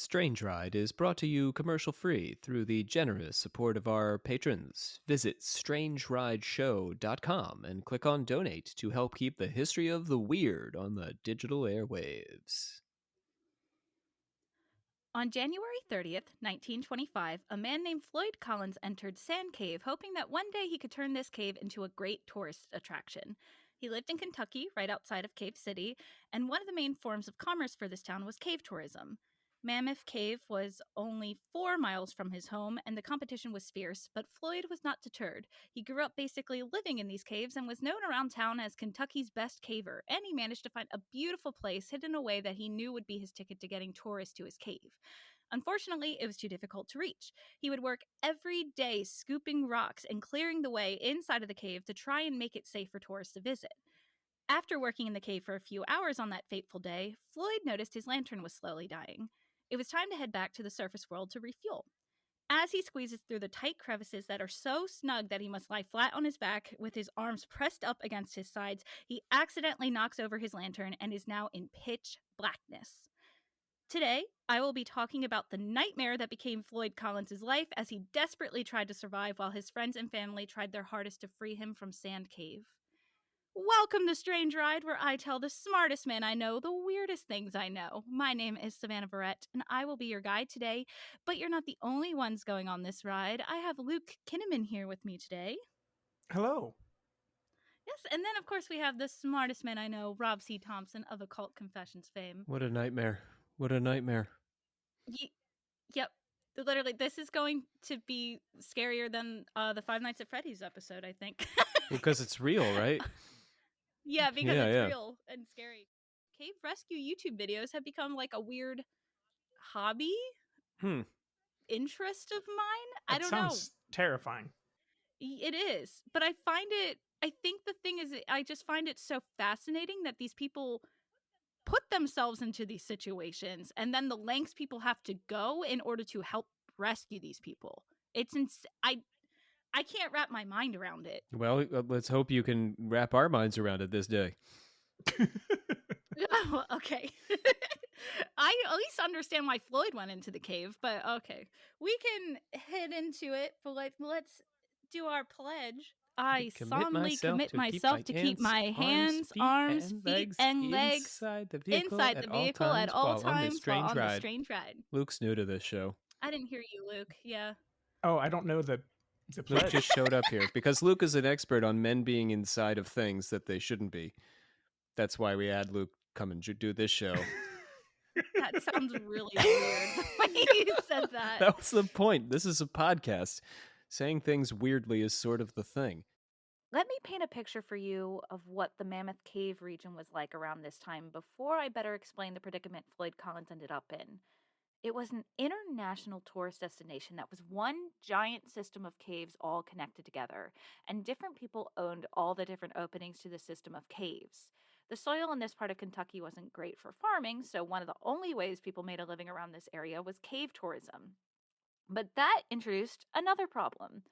Strange Ride is brought to you commercial-free through the generous support of our patrons. Visit strangerideshow.com and click on Donate to help keep the history of the weird on the digital airwaves. On January 30th, 1925, a man named Floyd Collins entered Sand Cave, hoping that one day he could turn this cave into a great tourist attraction. He lived in Kentucky, right outside of Cave City, and one of the main forms of commerce for this town was cave tourism. Mammoth Cave was only 4 miles from his home, and the competition was fierce, but Floyd was not deterred. He grew up basically living in these caves and was known around town as Kentucky's best caver, and he managed to find a beautiful place hidden away that he knew would be his ticket to getting tourists to his cave. Unfortunately, it was too difficult to reach. He would work every day scooping rocks and clearing the way inside of the cave to try and make it safe for tourists to visit. After working in the cave for a few hours on that fateful day, Floyd noticed his lantern was slowly dying. It was time to head back to the surface world to refuel. As he squeezes through the tight crevices that are so snug that he must lie flat on his back with his arms pressed up against his sides, he accidentally knocks over his lantern and is now in pitch blackness. Today, I will be talking about the nightmare that became Floyd Collins' life as he desperately tried to survive while his friends and family tried their hardest to free him from Sand Cave. Welcome to Strange Ride, where I tell the smartest man I know the weirdest things I know. My name is Savannah Barrett, and I will be your guide today. But you're not the only ones going on this ride. I have Luke Kinnaman here with me today. Hello. Yes, and then of course we have the smartest man I know, Rob C. Thompson of Occult Confessions fame. What a nightmare. What a nightmare. Yep. Literally, this is going to be scarier than the Five Nights at Freddy's episode, I think. Because it's real, right? Yeah, because it's real and scary. Cave rescue YouTube videos have become like a weird hobby, interest of mine. I don't know. Sounds terrifying. It is, but I think the thing is, I just find it so fascinating that these people put themselves into these situations and then the lengths people have to go in order to help rescue these people. It's I can't wrap my mind around it. Well, let's hope you can wrap our minds around it this day. Oh, okay. I at least understand why Floyd went into the cave, but okay. We can head into it, but let's do our pledge. I solemnly commit myself to keep my hands, arms, feet, and legs inside the vehicle at all times while on the strange ride. Luke's new to this show. I didn't hear you, Luke. Yeah. Oh, I don't know the Luke just showed up here because Luke is an expert on men being inside of things that they shouldn't be. That's why we had Luke come and do this show. That sounds really weird the way you said that. That was the point. This is a podcast. Saying things weirdly is sort of the thing. Let me paint a picture for you of what the Mammoth Cave region was like around this time before I better explain the predicament Floyd Collins ended up in. It was an international tourist destination that was one giant system of caves all connected together, and different people owned all the different openings to the system of caves. The soil in this part of Kentucky wasn't great for farming, so one of the only ways people made a living around this area was cave tourism. But that introduced another problem.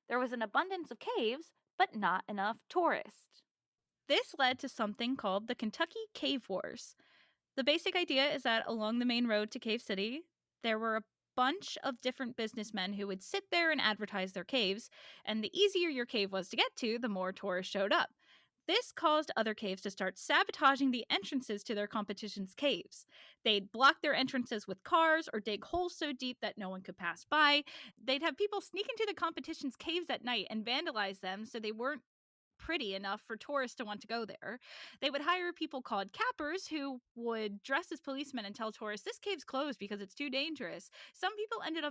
There was an abundance of caves, but not enough tourists. This led to something called the Kentucky Cave Wars. The basic idea is that along the main road to Cave City, there were a bunch of different businessmen who would sit there and advertise their caves, and the easier your cave was to get to, the more tourists showed up. This caused other caves to start sabotaging the entrances to their competition's caves. They'd block their entrances with cars or dig holes so deep that no one could pass by. They'd have people sneak into the competition's caves at night and vandalize them so they weren't pretty enough for tourists to want to go there. They would hire people called cappers who would dress as policemen and tell tourists this cave's closed because it's too dangerous. Some people ended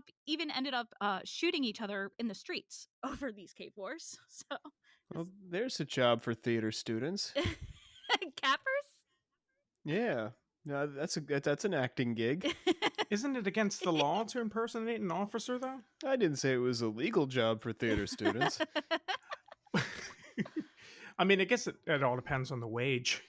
up shooting each other in the streets over these cave wars. So, well, there's a job for theater students. Cappers? Yeah, no, that's an acting gig. Isn't it against the law to impersonate an officer, though? I didn't say it was a legal job for theater students. I mean, I guess it all depends on the wage.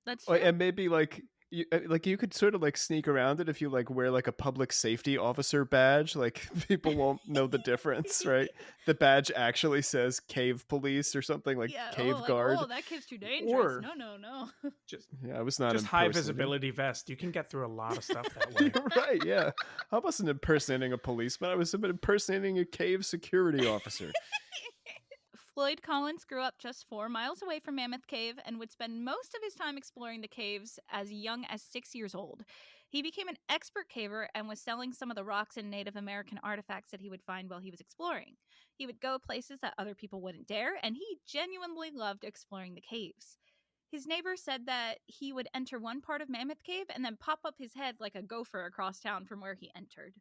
That's true. And maybe like you could sort of like sneak around it if you like wear like a public safety officer badge. Like people won't know the difference, right? The badge actually says cave police or something like Yeah. Oh, cave like, guard. oh, that cave's too dangerous. Or No, no, no. just Yeah, I was not just high impersonating. visibility vest. You can get through a lot of stuff that way. You're right. Yeah, I wasn't impersonating a policeman. I was impersonating a cave security officer. Floyd Collins grew up just 4 miles away from Mammoth Cave and would spend most of his time exploring the caves as young as 6 years old. He became an expert caver and was selling some of the rocks and Native American artifacts that he would find while he was exploring. He would go places that other people wouldn't dare, and he genuinely loved exploring the caves. His neighbor said that he would enter one part of Mammoth Cave and then pop up his head like a gopher across town from where he entered.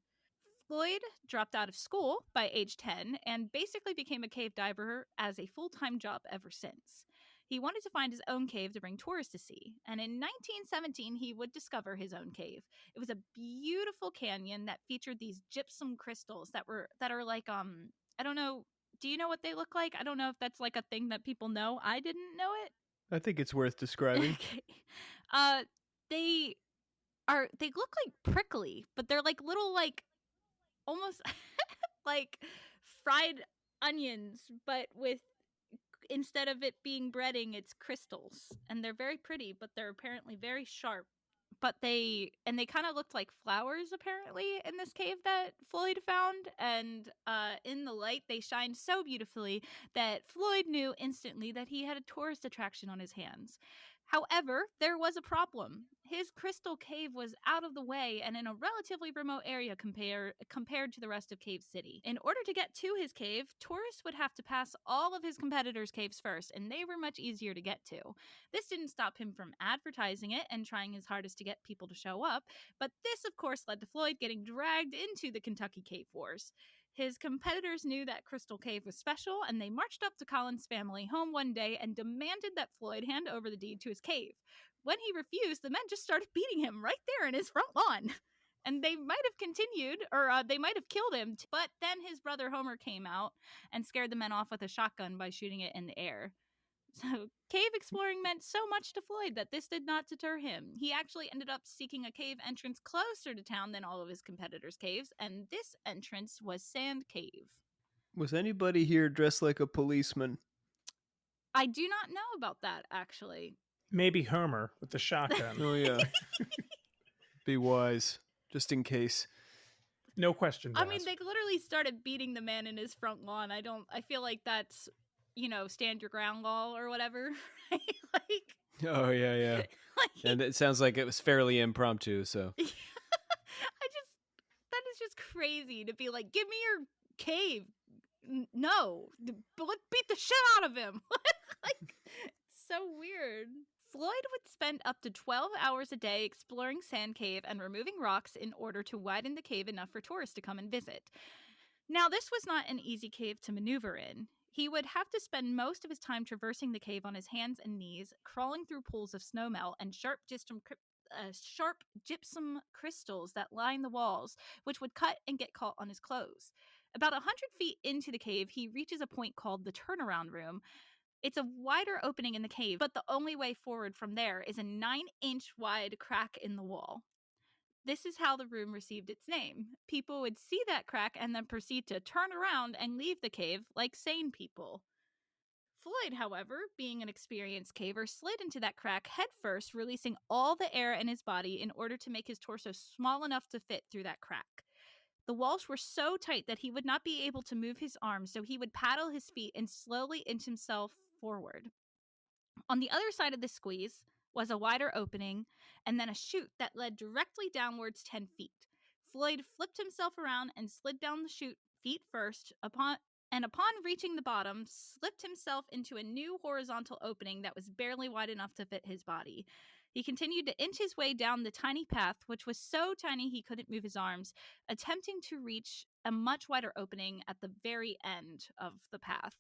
Floyd dropped out of school by age 10 and basically became a cave diver as a full time job ever since. He wanted to find his own cave to bring tourists to see, and in 1917 he would discover his own cave. It was a beautiful canyon that featured these gypsum crystals that are like I don't know, do you know what they look like? I don't know if that's like a thing that people know. I didn't know it. I think it's worth describing. Okay. They they look like prickly, but they're like little like almost like fried onions, but with instead of it being breading, it's crystals. And they're very pretty, but they're apparently very sharp. But they kind of looked like flowers apparently in this cave that Floyd found, and in the light they shined so beautifully that Floyd knew instantly that he had a tourist attraction on his hands. However, there was a problem. His crystal cave was out of the way and in a relatively remote area compared to the rest of Cave City. In order to get to his cave, tourists would have to pass all of his competitors' caves first, and they were much easier to get to. This didn't stop him from advertising it and trying his hardest to get people to show up, but this, of course, led to Floyd getting dragged into the Kentucky Cave Wars. His competitors knew that Crystal Cave was special, and they marched up to Collins' family home one day and demanded that Floyd hand over the deed to his cave. When he refused, the men just started beating him right there in his front lawn. And they might have continued, or they might have killed him, but then his brother Homer came out and scared the men off with a shotgun by shooting it in the air. So, cave exploring meant so much to Floyd that this did not deter him. He actually ended up seeking a cave entrance closer to town than all of his competitors' caves, and this entrance was Sand Cave. Was anybody here dressed like a policeman? I do not know about that, actually. Maybe Homer with the shotgun. Oh yeah. Be wise, just in case. No questions I mean, asked. they literally started beating the man in his front lawn. I feel like that's, stand your ground law or whatever, right? Like, Oh yeah, yeah. like And it sounds like it was fairly impromptu. So that is just crazy to be like, give me your cave. No, but let's beat the shit out of him. Like, it's so weird. Floyd would spend up to 12 hours a day exploring Sand Cave and removing rocks in order to widen the cave enough for tourists to come and visit. Now, this was not an easy cave to maneuver in. He would have to spend most of his time traversing the cave on his hands and knees, crawling through pools of snowmelt and sharp gypsum crystals that line the walls, which would cut and get caught on his clothes. About 100 feet into the cave, he reaches a point called the turnaround room. It's a wider opening in the cave, but the only way forward from there is a 9-inch wide crack in the wall. This is how the room received its name. People would see that crack and then proceed to turn around and leave the cave like sane people. Floyd, however, being an experienced caver, slid into that crack headfirst, releasing all the air in his body in order to make his torso small enough to fit through that crack. The walls were so tight that he would not be able to move his arms, so he would paddle his feet and slowly inch himself forward. On the other side of the squeeze was a wider opening and then a chute that led directly downwards 10 feet. Floyd flipped himself around and slid down the chute feet first, upon reaching the bottom, slipped himself into a new horizontal opening that was barely wide enough to fit his body. He continued to inch his way down the tiny path, which was so tiny he couldn't move his arms, attempting to reach a much wider opening at the very end of the path.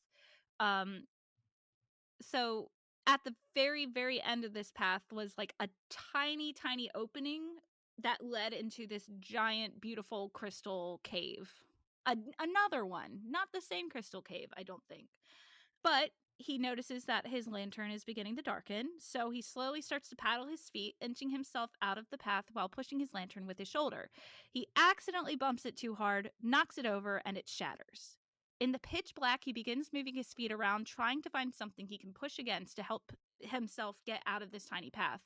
So at the very, very end of this path was like a tiny, tiny opening that led into this giant, beautiful crystal cave. Another one, not the same crystal cave, I don't think. But he notices that his lantern is beginning to darken, so he slowly starts to paddle his feet, inching himself out of the path while pushing his lantern with his shoulder. He accidentally bumps it too hard, knocks it over, and it shatters. In the pitch black, he begins moving his feet around, trying to find something he can push against to help himself get out of this tiny path.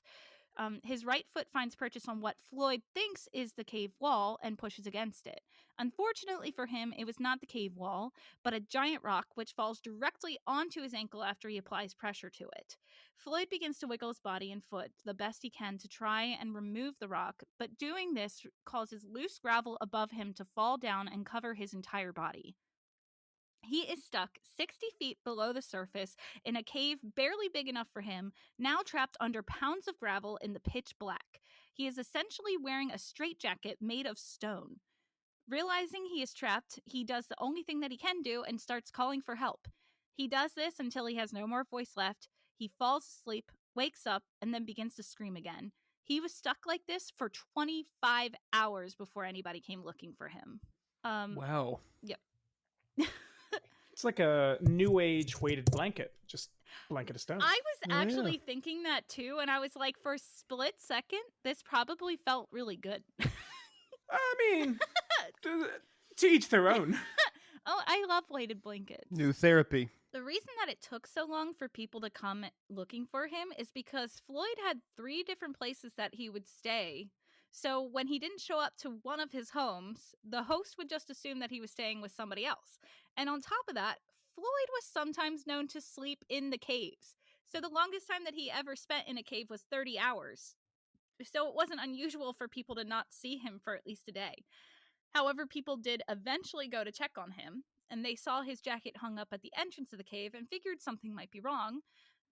His right foot finds purchase on what Floyd thinks is the cave wall and pushes against it. Unfortunately for him, it was not the cave wall, but a giant rock which falls directly onto his ankle after he applies pressure to it. Floyd begins to wiggle his body and foot the best he can to try and remove the rock, but doing this causes loose gravel above him to fall down and cover his entire body. He is stuck 60 feet below the surface in a cave barely big enough for him, now trapped under pounds of gravel in the pitch black. He is essentially wearing a straitjacket made of stone. Realizing he is trapped, he does the only thing that he can do and starts calling for help. He does this until he has no more voice left. He falls asleep, wakes up, and then begins to scream again. He was stuck like this for 25 hours before anybody came looking for him. Wow. Yep. It's like a new age weighted blanket, just blanket of stone. I was Oh, actually yeah. thinking that too, and I was like, for a split second, this probably felt really good. I mean, to each their own. Oh, I love weighted blankets. New therapy. The reason that it took so long for people to come looking for him is because Floyd had 3 different places that he would stay. So when he didn't show up to one of his homes, the host would just assume that he was staying with somebody else. And on top of that, Floyd was sometimes known to sleep in the caves. So the longest time that he ever spent in a cave was 30 hours. So it wasn't unusual for people to not see him for at least a day. However, people did eventually go to check on him, and they saw his jacket hung up at the entrance of the cave and figured something might be wrong.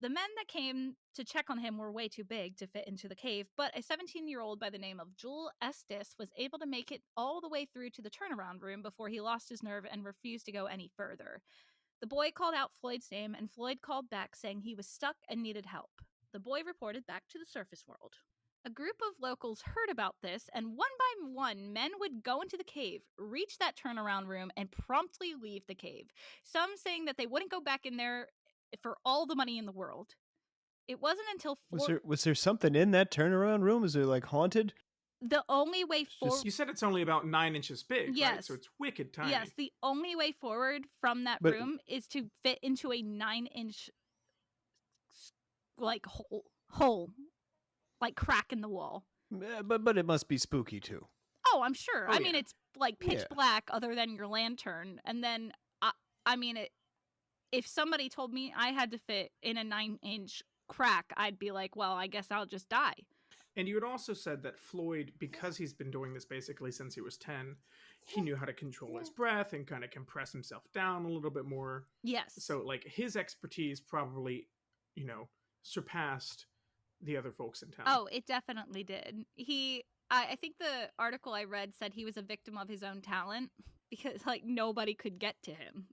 The men that came to check on him were way too big to fit into the cave, but a 17-year-old by the name of Joel Estes was able to make it all the way through to the turnaround room before he lost his nerve and refused to go any further. The boy called out Floyd's name, and Floyd called back saying he was stuck and needed help. The boy reported back to the surface world. A group of locals heard about this, and one by one, men would go into the cave, reach that turnaround room, and promptly leave the cave. Some saying that they wouldn't go back in there for all the money in the world. It wasn't until Was there something in that turnaround room? Is it like haunted? the only way forward. You said it's only about 9 inches big, right? Yes. So it's wicked tiny. Yes, the only way forward from that But- room is to fit into a 9-inch like hole, like crack in the wall. But it must be spooky too. Oh, I'm sure. Oh, I mean, yeah. it's like pitch Yeah. black other than your lantern. And then, I mean, if somebody told me I had to fit in a 9-inch crack, I'd be like, well, I guess I'll just die. And you had also said that Floyd, because he's been doing this basically since he was 10, he knew how to control his breath and kind of compress himself down a little bit more. Yes. So, like, his expertise probably, surpassed the other folks in town. Oh, it definitely did. I think the article I read said he was a victim of his own talent because, like, nobody could get to him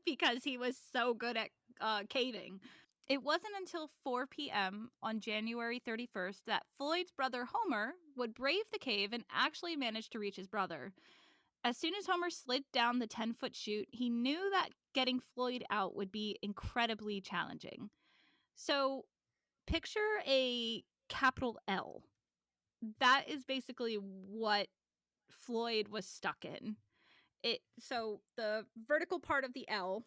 because he was so good at caving. It wasn't until 4 p.m. on January 31st that Floyd's brother Homer would brave the cave and actually manage to reach his brother. As soon as Homer slid down the 10-foot chute, he knew that getting Floyd out would be incredibly challenging. So, picture a capital L. That is basically what Floyd was stuck in. So the vertical part of the L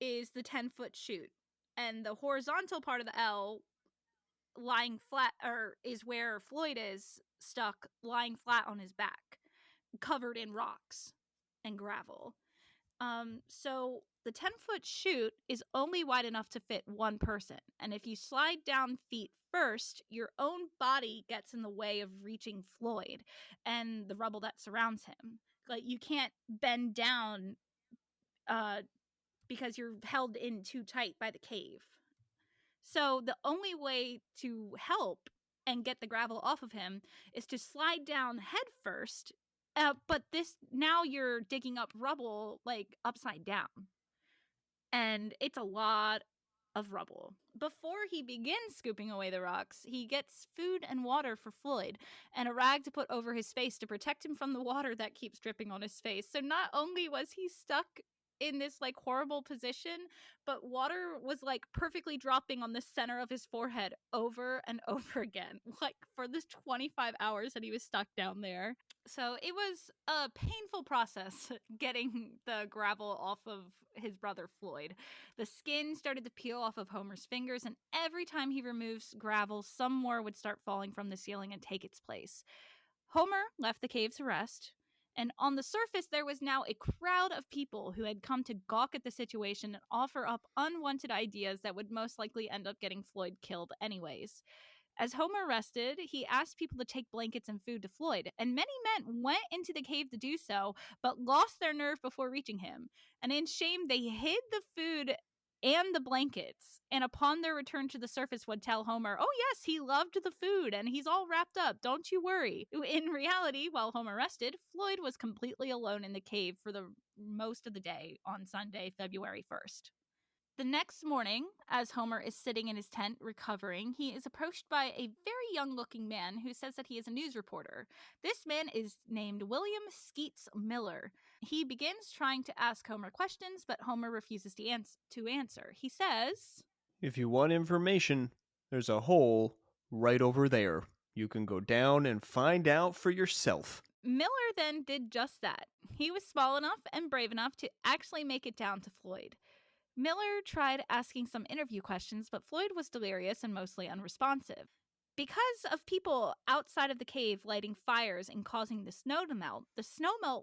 is the 10-foot chute, and the horizontal part of the L lying flat is where Floyd is stuck, lying flat on his back, covered in rocks and gravel. So the 10-foot chute is only wide enough to fit one person. And if you slide down feet first, your own body gets in the way of reaching Floyd and the rubble that surrounds him. Like, you can't bend down because you're held in too tight by the cave. So the only way to help and get the gravel off of him is to slide down head first. But now you're digging up rubble like upside down. And it's a lot of rubble. Before he begins scooping away the rocks, he gets food and water for Floyd and a rag to put over his face to protect him from the water that keeps dripping on his face. So not only was he stuck in this like horrible position, but water was like perfectly dropping on the center of his forehead over and over again, like for this 25 hours that he was stuck down there. So it was a painful process getting the gravel off of his brother Floyd. The skin started to peel off of Homer's fingers, and every time he removes gravel, some more would start falling from the ceiling and take its place. Homer left the cave to rest, and on the surface, there was now a crowd of people who had come to gawk at the situation and offer up unwanted ideas that would most likely end up getting Floyd killed, anyways. As Homer rested, he asked people to take blankets and food to Floyd, and many men went into the cave to do so, but lost their nerve before reaching him. And in shame, they hid the food and the blankets, and upon their return to the surface would tell Homer, "Oh yes, he loved the food and he's all wrapped up, don't you worry." In reality, while Homer rested, Floyd was completely alone in the cave for the most of the day on Sunday, February 1st. The next morning, as Homer is sitting in his tent recovering, he is approached by a very young looking man who says that he is a news reporter. This man is named William Skeets Miller. He begins trying to ask Homer questions, but Homer refuses to answer. He says, "If you want information, there's a hole right over there. You can go down and find out for yourself." Miller then did just that. He was small enough and brave enough to actually make it down to Floyd. Miller tried asking some interview questions, but Floyd was delirious and mostly unresponsive. Because of people outside of the cave lighting fires and causing the snow melt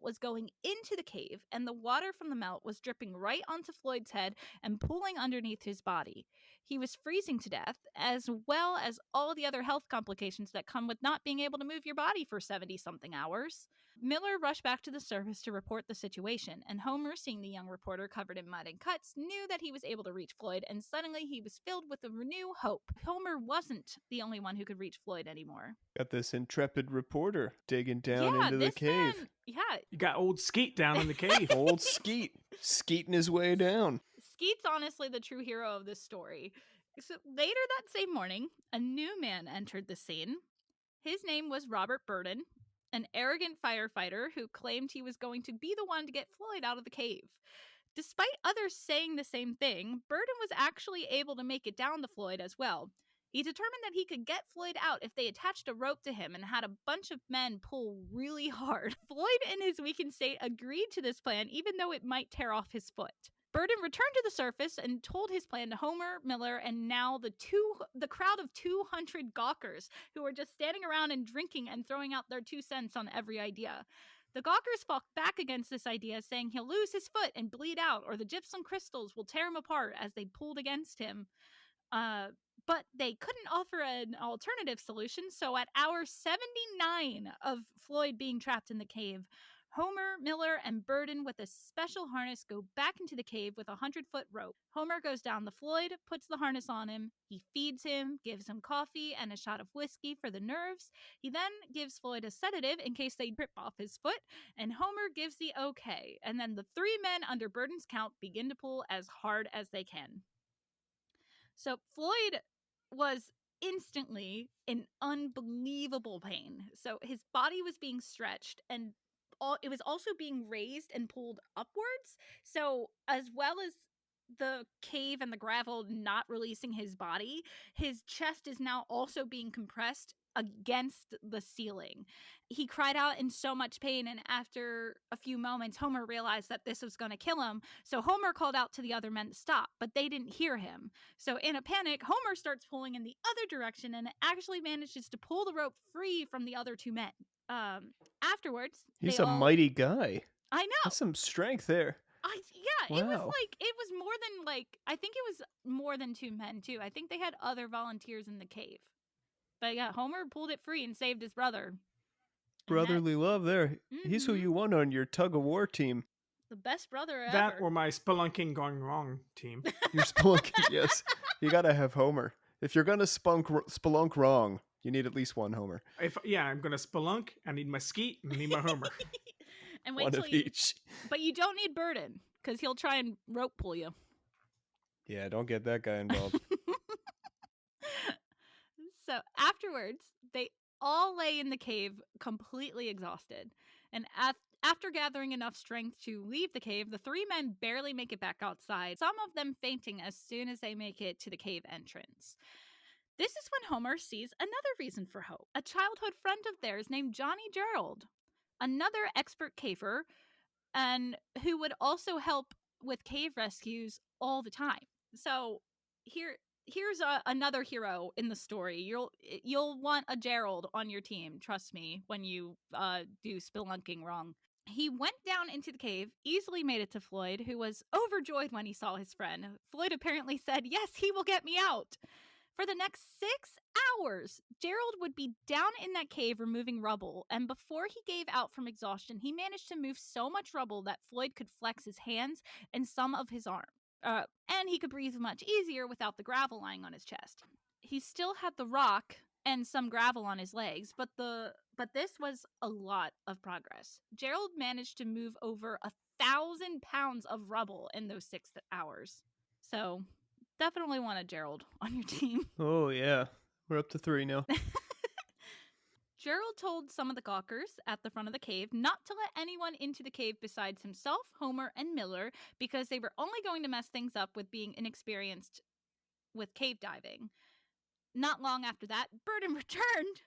was going into the cave, and the water from the melt was dripping right onto Floyd's head and pooling underneath his body. He was freezing to death, as well as all the other health complications that come with not being able to move your body for 70-something hours. Miller rushed back to the surface to report the situation, and Homer, seeing the young reporter covered in mud and cuts, knew that he was able to reach Floyd, and suddenly he was filled with a renewed hope. Homer wasn't the only one who could reach Floyd anymore. Got this intrepid reporter digging down Yeah, into the this cave. man, yeah, You got old Skeet down in the cave. Old Skeet, skeeting his way down. Skeet's honestly the true hero of this story. So later that same morning, a new man entered the scene. His name was Robert Burden, an arrogant firefighter who claimed he was going to be the one to get Floyd out of the cave. Despite others saying the same thing, Burden was actually able to make it down to Floyd as well. He determined that he could get Floyd out if they attached a rope to him and had a bunch of men pull really hard. Floyd, in his weakened state, agreed to this plan, even though it might tear off his foot. Burden returned to the surface and told his plan to Homer, Miller, and now the crowd of 200 gawkers who were just standing around and drinking and throwing out their 2 cents on every idea. The gawkers fought back against this idea, saying he'll lose his foot and bleed out, or the gypsum crystals will tear him apart as they pulled against him. But they couldn't offer an alternative solution, so at hour 79 of Floyd being trapped in the cave, Homer, Miller, and Burden with a special harness go back into the cave with a 100-foot rope. Homer goes down to Floyd, puts the harness on him, he feeds him, gives him coffee and a shot of whiskey for the nerves. He then gives Floyd a sedative in case they rip off his foot, and Homer gives the okay. And then the 3 men under Burden's count begin to pull as hard as they can. So Floyd was instantly in unbelievable pain. So his body was being stretched, and it was also being raised and pulled upwards. So as well as the cave and the gravel not releasing his body, his chest is now also being compressed against the ceiling. He cried out in so much pain, and after a few moments, Homer realized that this was going to kill him. So Homer called out to the other men to stop, but they didn't hear him. So in a panic, Homer starts pulling in the other direction and actually manages to pull the rope free from the other 2 men. Afterwards, He's a mighty guy. I know. That's some strength there. It was Wow. it was more than I think it was more than 2 men too. I think they had other volunteers in the cave. But yeah, Homer pulled it free and saved his brother. Brotherly love there. He's who you want on your tug-of-war team. The best brother ever. That or my spelunking gone wrong team. Your spelunking, yes. You gotta have Homer. If you're gonna spelunk wrong, you need at least one Homer. I'm gonna spelunk. I need my Skeet and I need my Homer. And wait one till of each. But you don't need Burden, because he'll try and rope pull you. Yeah, don't get that guy involved. So afterwards, they all lay in the cave completely exhausted. And after gathering enough strength to leave the cave, the three men barely make it back outside, some of them fainting as soon as they make it to the cave entrance. This is when Homer sees another reason for hope. A childhood friend of theirs named Johnny Gerald, another expert caver, and who would also help with cave rescues all the time. So here's another hero in the story. You'll want a Gerald on your team, trust me, when you do spelunking wrong. He went down into the cave, easily made it to Floyd, who was overjoyed when he saw his friend. Floyd apparently said, "Yes, he will get me out." For the next 6 hours, Gerald would be down in that cave removing rubble, and before he gave out from exhaustion, he managed to move so much rubble that Floyd could flex his hands and some of his arm. And he could breathe much easier without the gravel lying on his chest. He still had the rock and some gravel on his legs, but this was a lot of progress. Gerald managed to move over 1,000 pounds of rubble in those 6 hours. So definitely want a Gerald on your team. Oh, yeah. We're up to 3 now. Gerald told some of the gawkers at the front of the cave not to let anyone into the cave besides himself, Homer, and Miller, because they were only going to mess things up with being inexperienced with cave diving. Not long after that, Burden returned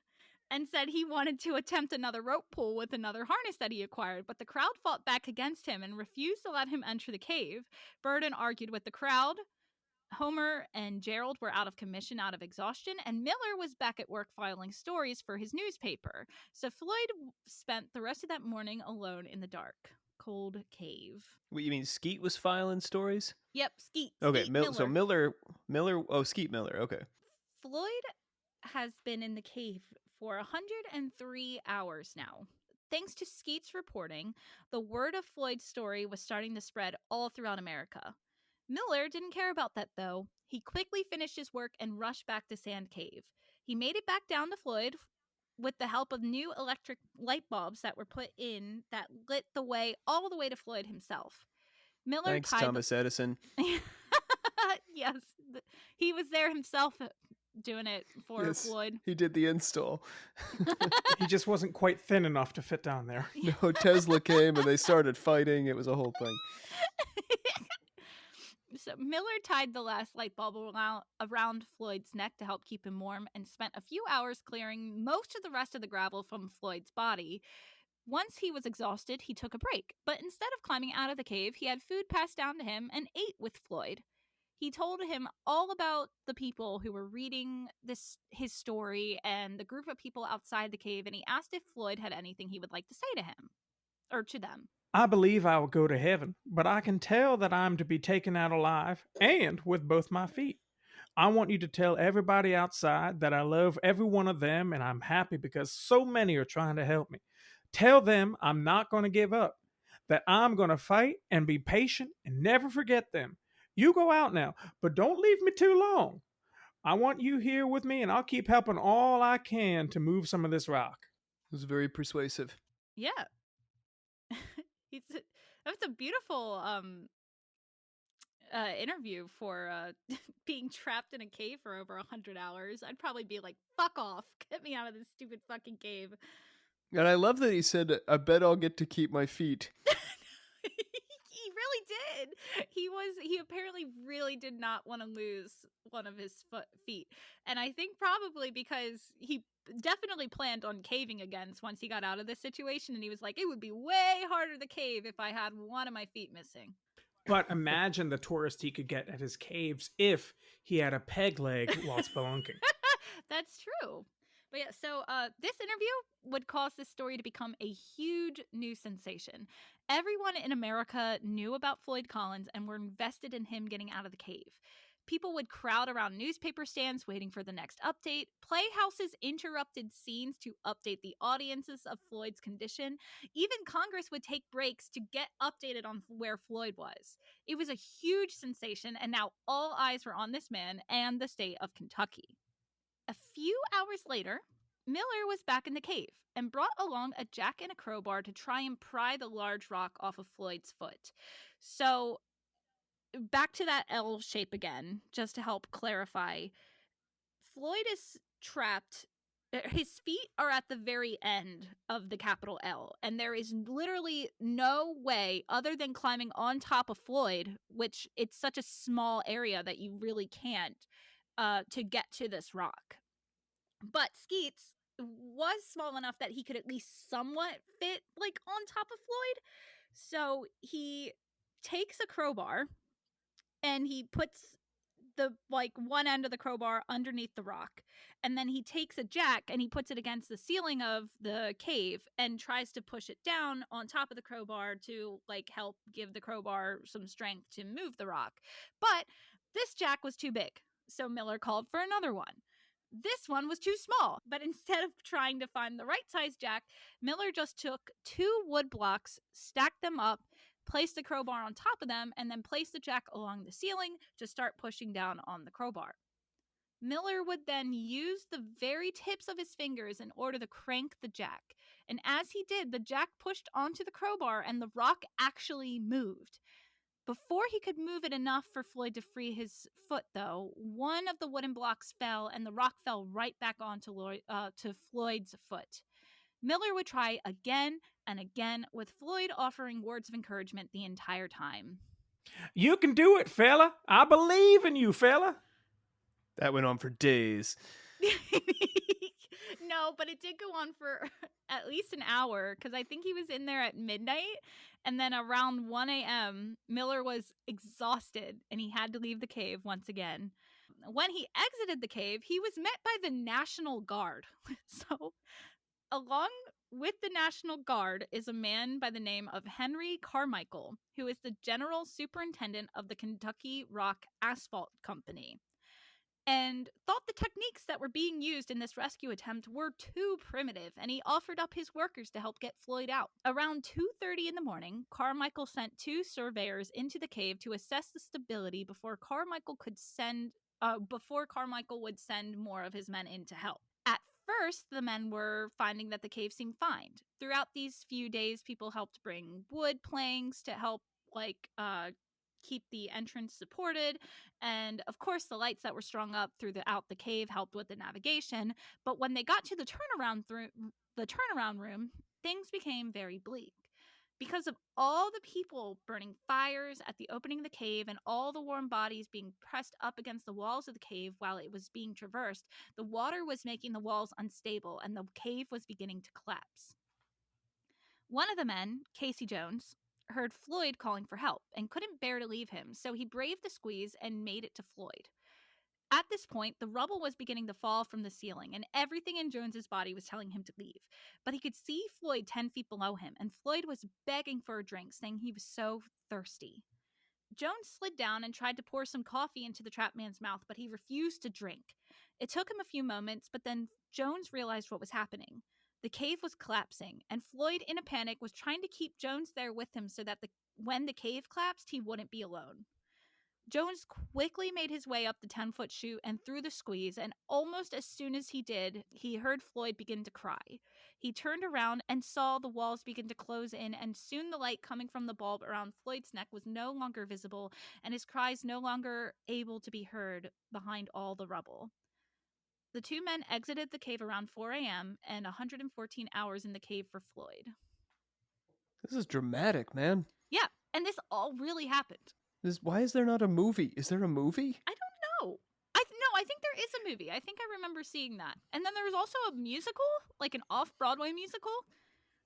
and said he wanted to attempt another rope pull with another harness that he acquired, but the crowd fought back against him and refused to let him enter the cave. Burden argued with the crowd. Homer and Gerald were out of commission out of exhaustion, and Miller was back at work filing stories for his newspaper. So Floyd spent the rest of that morning alone in the dark, cold cave. What, you mean Skeet was filing stories? Yep, Skeet. Okay, Skeet Miller. so Miller. Oh, Skeet Miller. Okay. Floyd has been in the cave for 103 hours now. Thanks to Skeet's reporting, the word of Floyd's story was starting to spread all throughout America. Miller didn't care about that, though. He quickly finished his work and rushed back to Sand Cave. He made it back down to Floyd with the help of new electric light bulbs that were put in that lit the way all the way to Floyd himself. Miller Thanks, Thomas Edison. Yes, he was there himself doing it for Floyd. He did the install. He just wasn't quite thin enough to fit down there. No, Tesla came and they started fighting. It was a whole thing. So Miller tied the last light bulb around Floyd's neck to help keep him warm and spent a few hours clearing most of the rest of the gravel from Floyd's body. Once he was exhausted, he took a break, but instead of climbing out of the cave, he had food passed down to him and ate with Floyd. He told him all about the people who were reading his story and the group of people outside the cave, and he asked if Floyd had anything he would like to say to him or to them. I believe I will go to heaven, but I can tell that I'm to be taken out alive and with both my feet. I want you to tell everybody outside that I love every one of them and I'm happy because so many are trying to help me. Tell them I'm not going to give up, that I'm going to fight and be patient and never forget them. You go out now, but don't leave me too long. I want you here with me and I'll keep helping all I can to move some of this rock. It was very persuasive. Yeah. That was a beautiful interview for being trapped in a cave for over 100 hours. I'd probably be like, fuck off. Get me out of this stupid fucking cave. And I love that he said, I bet I'll get to keep my feet. He really did. He apparently really did not want to lose one of his feet. And I think probably because he definitely planned on caving again once he got out of this situation. And he was like, it would be way harder to cave if I had one of my feet missing. But imagine the tourist he could get at his caves if he had a peg leg while spelunking. That's true. But yeah, so this interview would cause this story to become a huge news sensation. Everyone in America knew about Floyd Collins and were invested in him getting out of the cave. People would crowd around newspaper stands waiting for the next update. Playhouses interrupted scenes to update the audiences of Floyd's condition. Even Congress would take breaks to get updated on where Floyd was. It was a huge sensation, and now all eyes were on this man and the state of Kentucky. A few hours later, Miller was back in the cave and brought along a jack and a crowbar to try and pry the large rock off of Floyd's foot. So, back to that L shape again, just to help clarify. Floyd is trapped His feet are at the very end of the capital L, and there is literally no way other than climbing on top of Floyd, which it's such a small area that you really can't, to get to this rock. But Skeets was small enough that he could at least somewhat fit like on top of Floyd. So he takes a crowbar and he puts the like one end of the crowbar underneath the rock, and then he takes a jack and he puts it against the ceiling of the cave and tries to push it down on top of the crowbar to like help give the crowbar some strength to move the rock. But this jack was too big, so Miller called for another one. This one was too small, but instead of trying to find the right size jack, Miller just took 2 wood blocks, stacked them up, placed the crowbar on top of them, and then placed the jack along the ceiling to start pushing down on the crowbar. Miller would then use the very tips of his fingers in order to crank the jack. And as he did, the jack pushed onto the crowbar and the rock actually moved. Before he could move it enough for Floyd to free his foot, though, one of the wooden blocks fell and the rock fell right back onto to Floyd's foot. Miller would try again and again, with Floyd offering words of encouragement the entire time. You can do it, fella. I believe in you, fella. That went on for days. No, but it did go on for at least an hour, because I think he was in there at midnight, and then around 1 a.m., Miller was exhausted and he had to leave the cave once again. When he exited the cave, he was met by the National Guard. So, along with the National Guard is a man by the name of Henry Carmichael, who is the general superintendent of the Kentucky Rock Asphalt Company, and thought the techniques that were being used in this rescue attempt were too primitive, and he offered up his workers to help get Floyd out. Around 2:30 in the morning, Carmichael sent 2 surveyors into the cave to assess the stability before Carmichael would send more of his men in to help. At first, the men were finding that the cave seemed fine. Throughout these few days, people helped bring wood planks to help keep the entrance supported, and of course the lights that were strung up throughout the cave helped with the navigation. But when they got to the turnaround room, things became very bleak. Because of all the people burning fires at the opening of the cave and all the warm bodies being pressed up against the walls of the cave while it was being traversed, the water was making the walls unstable and the cave was beginning to collapse. One of the men, Casey Jones, heard Floyd calling for help and couldn't bear to leave him, so he braved the squeeze and made it to Floyd. At this point, the rubble was beginning to fall from the ceiling, and everything in Jones's body was telling him to leave. But he could see Floyd 10 feet below him, and Floyd was begging for a drink, saying he was so thirsty. Jones slid down and tried to pour some coffee into the trapped man's mouth, but he refused to drink. It took him a few moments, but then Jones realized what was happening. The cave was collapsing, and Floyd, in a panic, was trying to keep Jones there with him so that when the cave collapsed, he wouldn't be alone. Jones quickly made his way up the 10-foot chute and through the squeeze, and almost as soon as he did, he heard Floyd begin to cry. He turned around and saw the walls begin to close in, and soon the light coming from the bulb around Floyd's neck was no longer visible, and his cries no longer able to be heard behind all the rubble. The 2 men exited the cave around 4 a.m. and 114 hours in the cave for Floyd. This is dramatic, man. Yeah, and this all really happened. Why is there not a movie? Is there a movie? I don't know. I think there is a movie. I think I remember seeing that. And then there was also a musical, like an off-Broadway musical,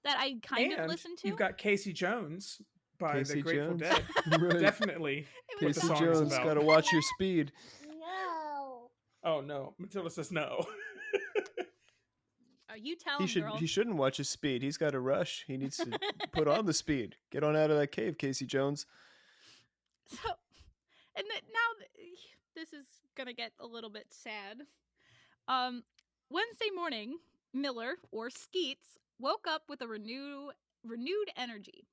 that I kind of listened to. You've got Casey Jones by Casey the Grateful Jones. Dead. Right. Definitely. Casey Jones, gotta watch your speed. No. Oh no, Matilda says no. You tell him, girl. He shouldn't watch his speed. He's got to rush. He needs to put on the speed. Get on out of that cave, Casey Jones. So, and now this is gonna get a little bit sad. Wednesday morning, Miller, or Skeets, woke up with a renewed energy.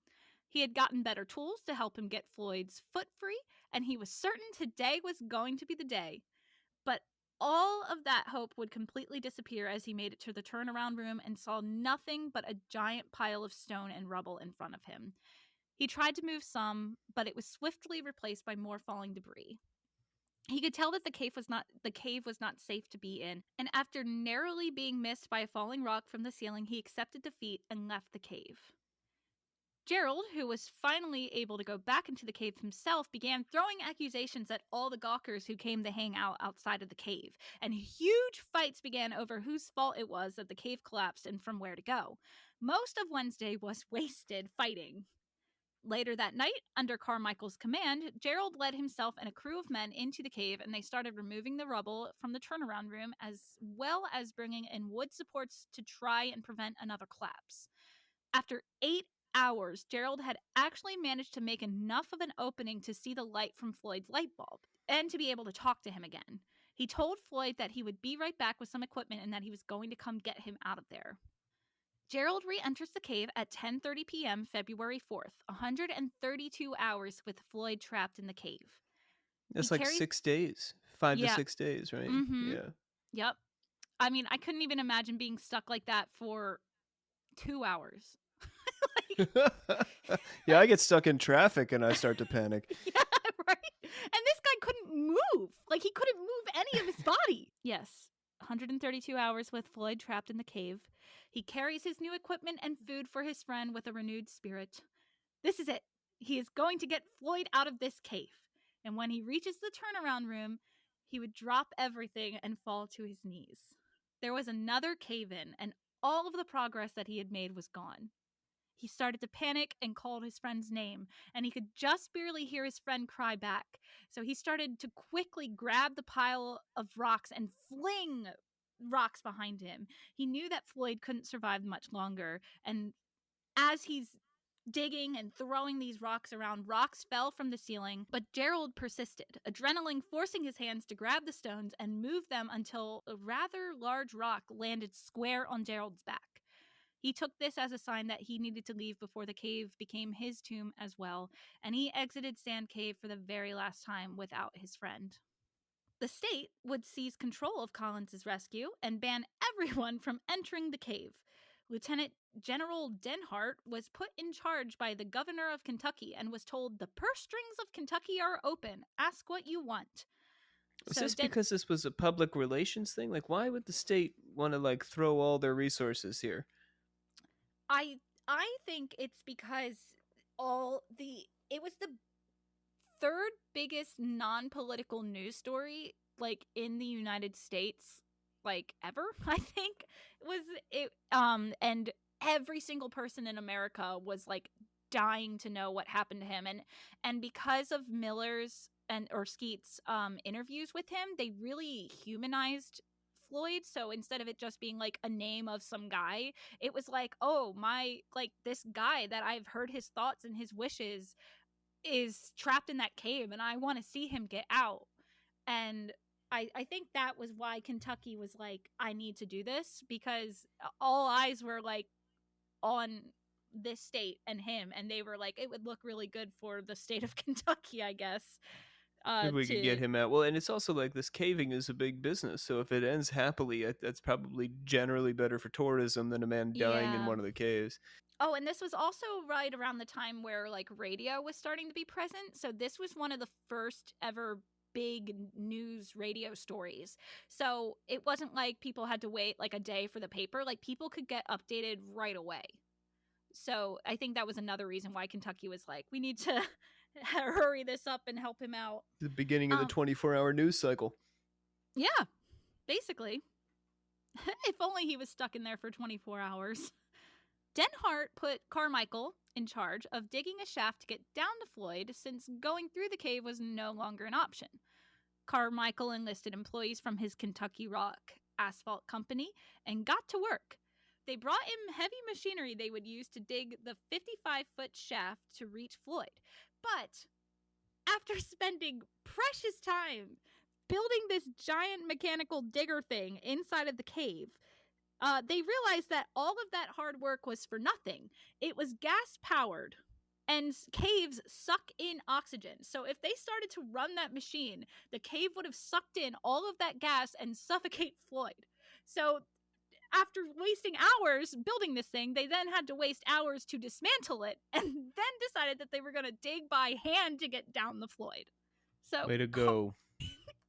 He had gotten better tools to help him get Floyd's foot free, and he was certain today was going to be the day. But all of that hope would completely disappear as he made it to the turnaround room and saw nothing but a giant pile of stone and rubble in front of him. He tried to move some, but it was swiftly replaced by more falling debris. He could tell that the cave was not safe to be in, and after narrowly being missed by a falling rock from the ceiling, he accepted defeat and left the cave. Gerald, who was finally able to go back into the cave himself, began throwing accusations at all the gawkers who came to hang out outside of the cave, and huge fights began over whose fault it was that the cave collapsed and from where to go. Most of Wednesday was wasted fighting. Later that night, under Carmichael's command, Gerald led himself and a crew of men into the cave, and they started removing the rubble from the turnaround room, as well as bringing in wood supports to try and prevent another collapse. After 8 hours, Gerald had actually managed to make enough of an opening to see the light from Floyd's light bulb and to be able to talk to him again. He told Floyd that he would be right back with some equipment and that he was going to come get him out of there. Gerald re-enters the cave at 10:30 p.m. February 4th, 132 hours with Floyd trapped in the cave. That's like 6 days. 5 to Yeah. 6 days, right? Mhm. Yeah. Yep. I mean, I couldn't even imagine being stuck like that for 2 hours. Yeah, I get stuck in traffic and I start to panic. Yeah, right? And this guy couldn't move. Like, he couldn't move any of his body. Yes. 132 hours with Floyd trapped in the cave. He carries his new equipment and food for his friend with a renewed spirit. This is it. He is going to get Floyd out of this cave. And when he reaches the turnaround room, he would drop everything and fall to his knees. There was another cave in, and all of the progress that he had made was gone. He started to panic and called his friend's name, and he could just barely hear his friend cry back. So he started to quickly grab the pile of rocks and fling rocks behind him. He knew that Floyd couldn't survive much longer, and as he's digging and throwing these rocks around, rocks fell from the ceiling, but Gerald persisted, adrenaline forcing his hands to grab the stones and move them until a rather large rock landed square on Gerald's back. He took this as a sign that he needed to leave before the cave became his tomb as well, and he exited Sand Cave for the very last time without his friend. The state would seize control of Collins's rescue and ban everyone from entering the cave. Lieutenant General Denhart was put in charge by the governor of Kentucky and was told, "The purse strings of Kentucky are open. Ask what you want." Was So this because this was a public relations thing? Like, why would the state want to like throw all their resources here? I think it's because it was the third biggest non-political news story like in the United States like ever. I think was it and every single person in America was like dying to know what happened to him, and because of Miller's and or Skeet's interviews with him, they really humanized Floyd. So instead of it just being like a name of some guy, it was like, oh, my, like this guy that I've heard his thoughts and his wishes is trapped in that cave and I want to see him get out. And I think that was why Kentucky was like, I need to do this, because all eyes were like on this state and him, and they were like, it would look really good for the state of Kentucky, I guess. If we could To get him out. Well, and it's also like this caving is a big business. So if it ends happily, that's probably generally better for tourism than a man dying in Yeah. one of the caves. Oh, and this was also right around the time where like radio was starting to be present. So this was one of the first ever big news radio stories. So it wasn't like people had to wait like a day for the paper. Like people could get updated right away. So I think that was another reason why Kentucky was like, we need to hurry this up and help him out. The beginning of the 24-hour news cycle. Yeah, basically. If only he was stuck in there for 24 hours. Denhart put Carmichael in charge of digging a shaft to get down to Floyd, since going through the cave was no longer an option. Carmichael enlisted employees from his Kentucky Rock Asphalt Company and got to work. They brought in heavy machinery they would use to dig the 55-foot shaft to reach Floyd. But after spending precious time building this giant mechanical digger thing inside of the cave, they realized that all of that hard work was for nothing. It was gas powered, and caves suck in oxygen. So if they started to run that machine, the cave would have sucked in all of that gas and suffocate Floyd. So after wasting hours building this thing, they then had to waste hours to dismantle it, and then decided that they were going to dig by hand to get down the Floyd. So Way to go.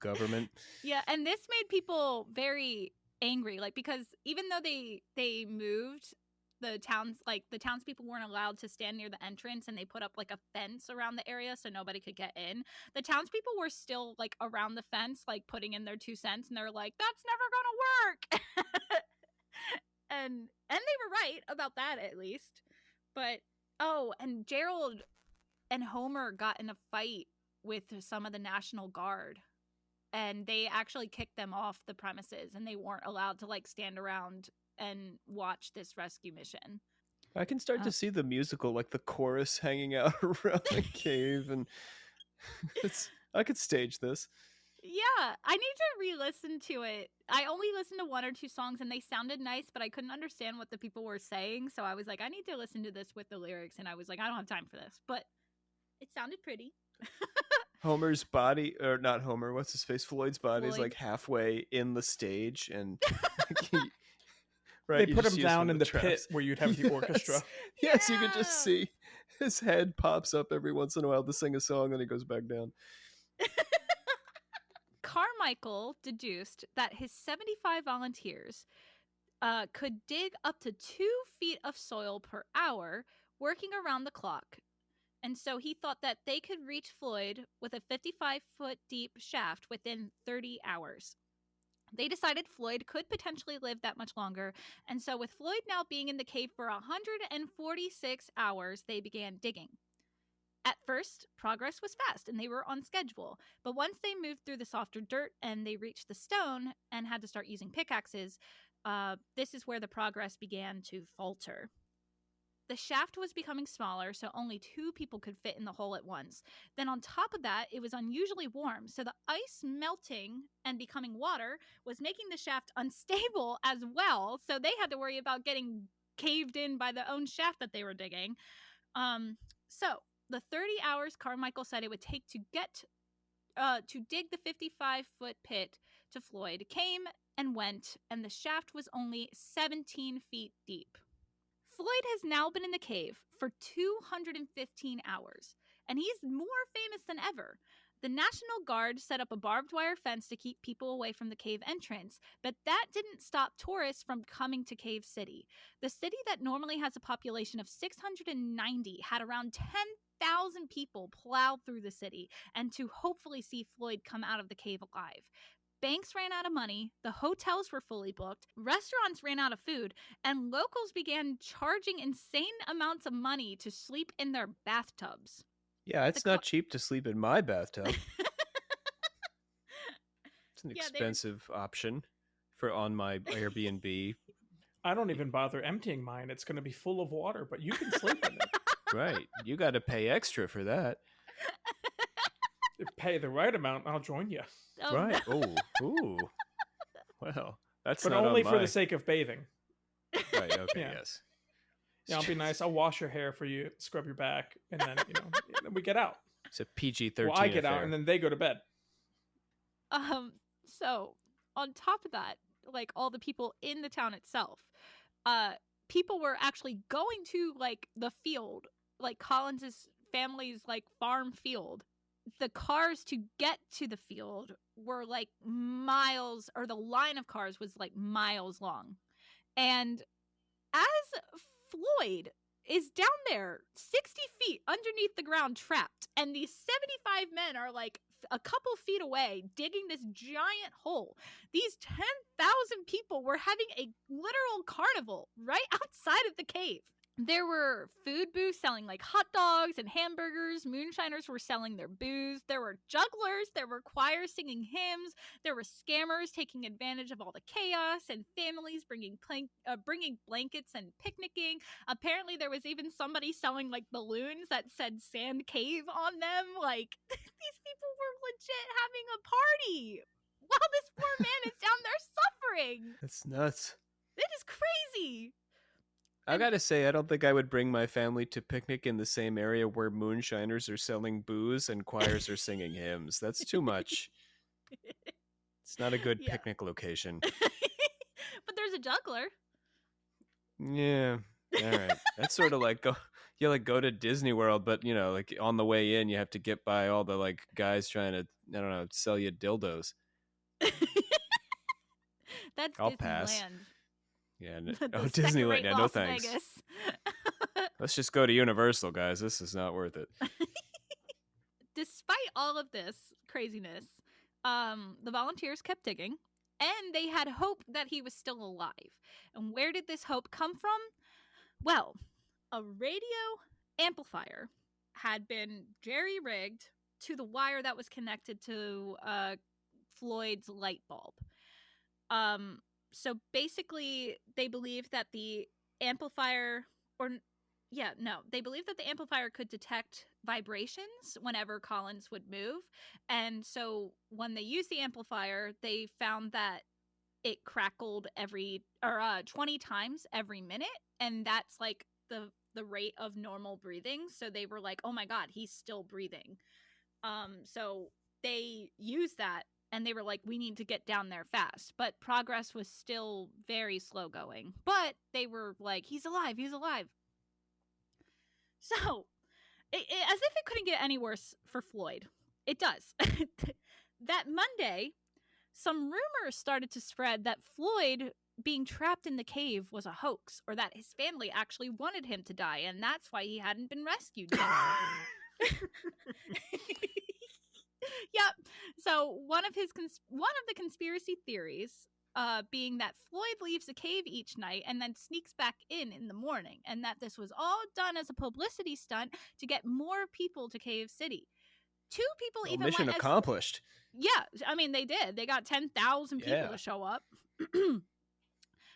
government. Yeah, and this made people very angry, like, because even though they moved the townspeople weren't allowed to stand near the entrance, and they put up like a fence around the area so nobody could get in. The townspeople were still like around the fence, like putting in their 2 cents, and they're like, "That's never gonna work." and they were right about that, at least. But and Gerald and Homer got in a fight with some of the National Guard, and they actually kicked them off the premises, and they weren't allowed to like stand around and watch this rescue mission. I can start to see the musical, like the chorus hanging out around the cave, and I could stage this. Yeah, I need to re-listen to it. I only listened to 1 or 2 songs, and they sounded nice, but I couldn't understand what the people were saying, so I was like, I need to listen to this with the lyrics, and I was like, I don't have time for this, but it sounded pretty. Homer's body, or not Homer, what's his face? Floyd's body is Floyd. like halfway in the stage, and They put him down in the pit where you'd have the orchestra. Yes, you could just see his head pops up every once in a while to sing a song, then he goes back down. Carmichael deduced that his 75 volunteers could dig up to 2 feet of soil per hour, working around the clock. And so he thought that they could reach Floyd with a 55-foot deep shaft within 30 hours. They decided Floyd could potentially live that much longer, and so with Floyd now being in the cave for 146 hours, they began digging. At first, progress was fast and they were on schedule, but once they moved through the softer dirt and they reached the stone and had to start using pickaxes, this is where the progress began to falter. The shaft was becoming smaller, so only 2 people could fit in the hole at once. Then on top of that, it was unusually warm, so the ice melting and becoming water was making the shaft unstable as well, so they had to worry about getting caved in by the own shaft that they were digging. So the 30 hours Carmichael said it would take to dig the 55-foot pit to Floyd came and went, and the shaft was only 17 feet deep. Floyd has now been in the cave for 215 hours, and he's more famous than ever. The National Guard set up a barbed wire fence to keep people away from the cave entrance, but that didn't stop tourists from coming to Cave City. The city that normally has a population of 690 had around 10,000 people plow through the city and to hopefully see Floyd come out of the cave alive. Banks ran out of money, the hotels were fully booked, restaurants ran out of food, and locals began charging insane amounts of money to sleep in their bathtubs. Yeah, it's not cheap to sleep in my bathtub. It's an expensive option on my Airbnb. I don't even bother emptying mine. It's going to be full of water, but you can sleep in it. Right. You got to pay extra for that. If pay the right amount, I'll join you. Oh, right. no. Ooh. Well, that's but not only on for my... the sake of bathing. Right. Okay. Yeah. Yes. Yeah, I'll be nice. I'll wash your hair for you, scrub your back, and then we get out. It's a PG-13 Well, I get affair. out, and then they go to bed. So on top of that, like all the people in the town itself, people were actually going to like the field, like Collins's family's like farm field. The cars to get to the field were like miles, or the line of cars was like miles long. And as Floyd is down there 60 feet underneath the ground trapped, and these 75 men are like a couple feet away digging this giant hole, these 10,000 people were having a literal carnival right outside of the cave. There were food booths selling like hot dogs and hamburgers. Moonshiners were selling their booze. There were jugglers. There were choirs singing hymns. There were scammers taking advantage of all the chaos, and families bringing blankets and picnicking. Apparently, there was even somebody selling like balloons that said Sand Cave on them. Like, these people were legit having a party while this poor man is down there suffering. That's nuts. It is crazy. I gotta say, I don't think I would bring my family to picnic in the same area where moonshiners are selling booze and choirs are singing hymns. That's too much. It's not a good picnic location. But there's a juggler. Yeah. All right. That's sort of like Yeah, like go to Disney World, but like on the way in, you have to get by all the like guys trying to, I don't know, sell you dildos. That's I'll pass. Disneyland. Yeah. The Oh, Disneyland. second-rate Yeah, no Las thanks. Vegas. Let's just go to Universal, guys. This is not worth it. Despite all of this craziness, the volunteers kept digging, and they had hope that he was still alive. And where did this hope come from? Well, a radio amplifier had been jerry-rigged to the wire that was connected to Floyd's light bulb. So basically, they believed that the amplifier, they believed that the amplifier could detect vibrations whenever Collins would move. And so when they used the amplifier, they found that it crackled 20 times every minute. And that's like the rate of normal breathing. So they were like, oh my God, he's still breathing. So they used that and they were like, we need to get down there fast. But progress was still very slow going. But they were like, he's alive, he's alive. So, as if it couldn't get any worse for Floyd, it does. That Monday, some rumors started to spread that Floyd being trapped in the cave was a hoax, or that his family actually wanted him to die, and that's why he hadn't been rescued yet. Yep. So one of the conspiracy theories being that Floyd leaves the cave each night and then sneaks back in the morning, and that this was all done as a publicity stunt to get more people to Cave City. Two people even mission went accomplished. Yeah, I mean, they did. They got 10,000 people to show up.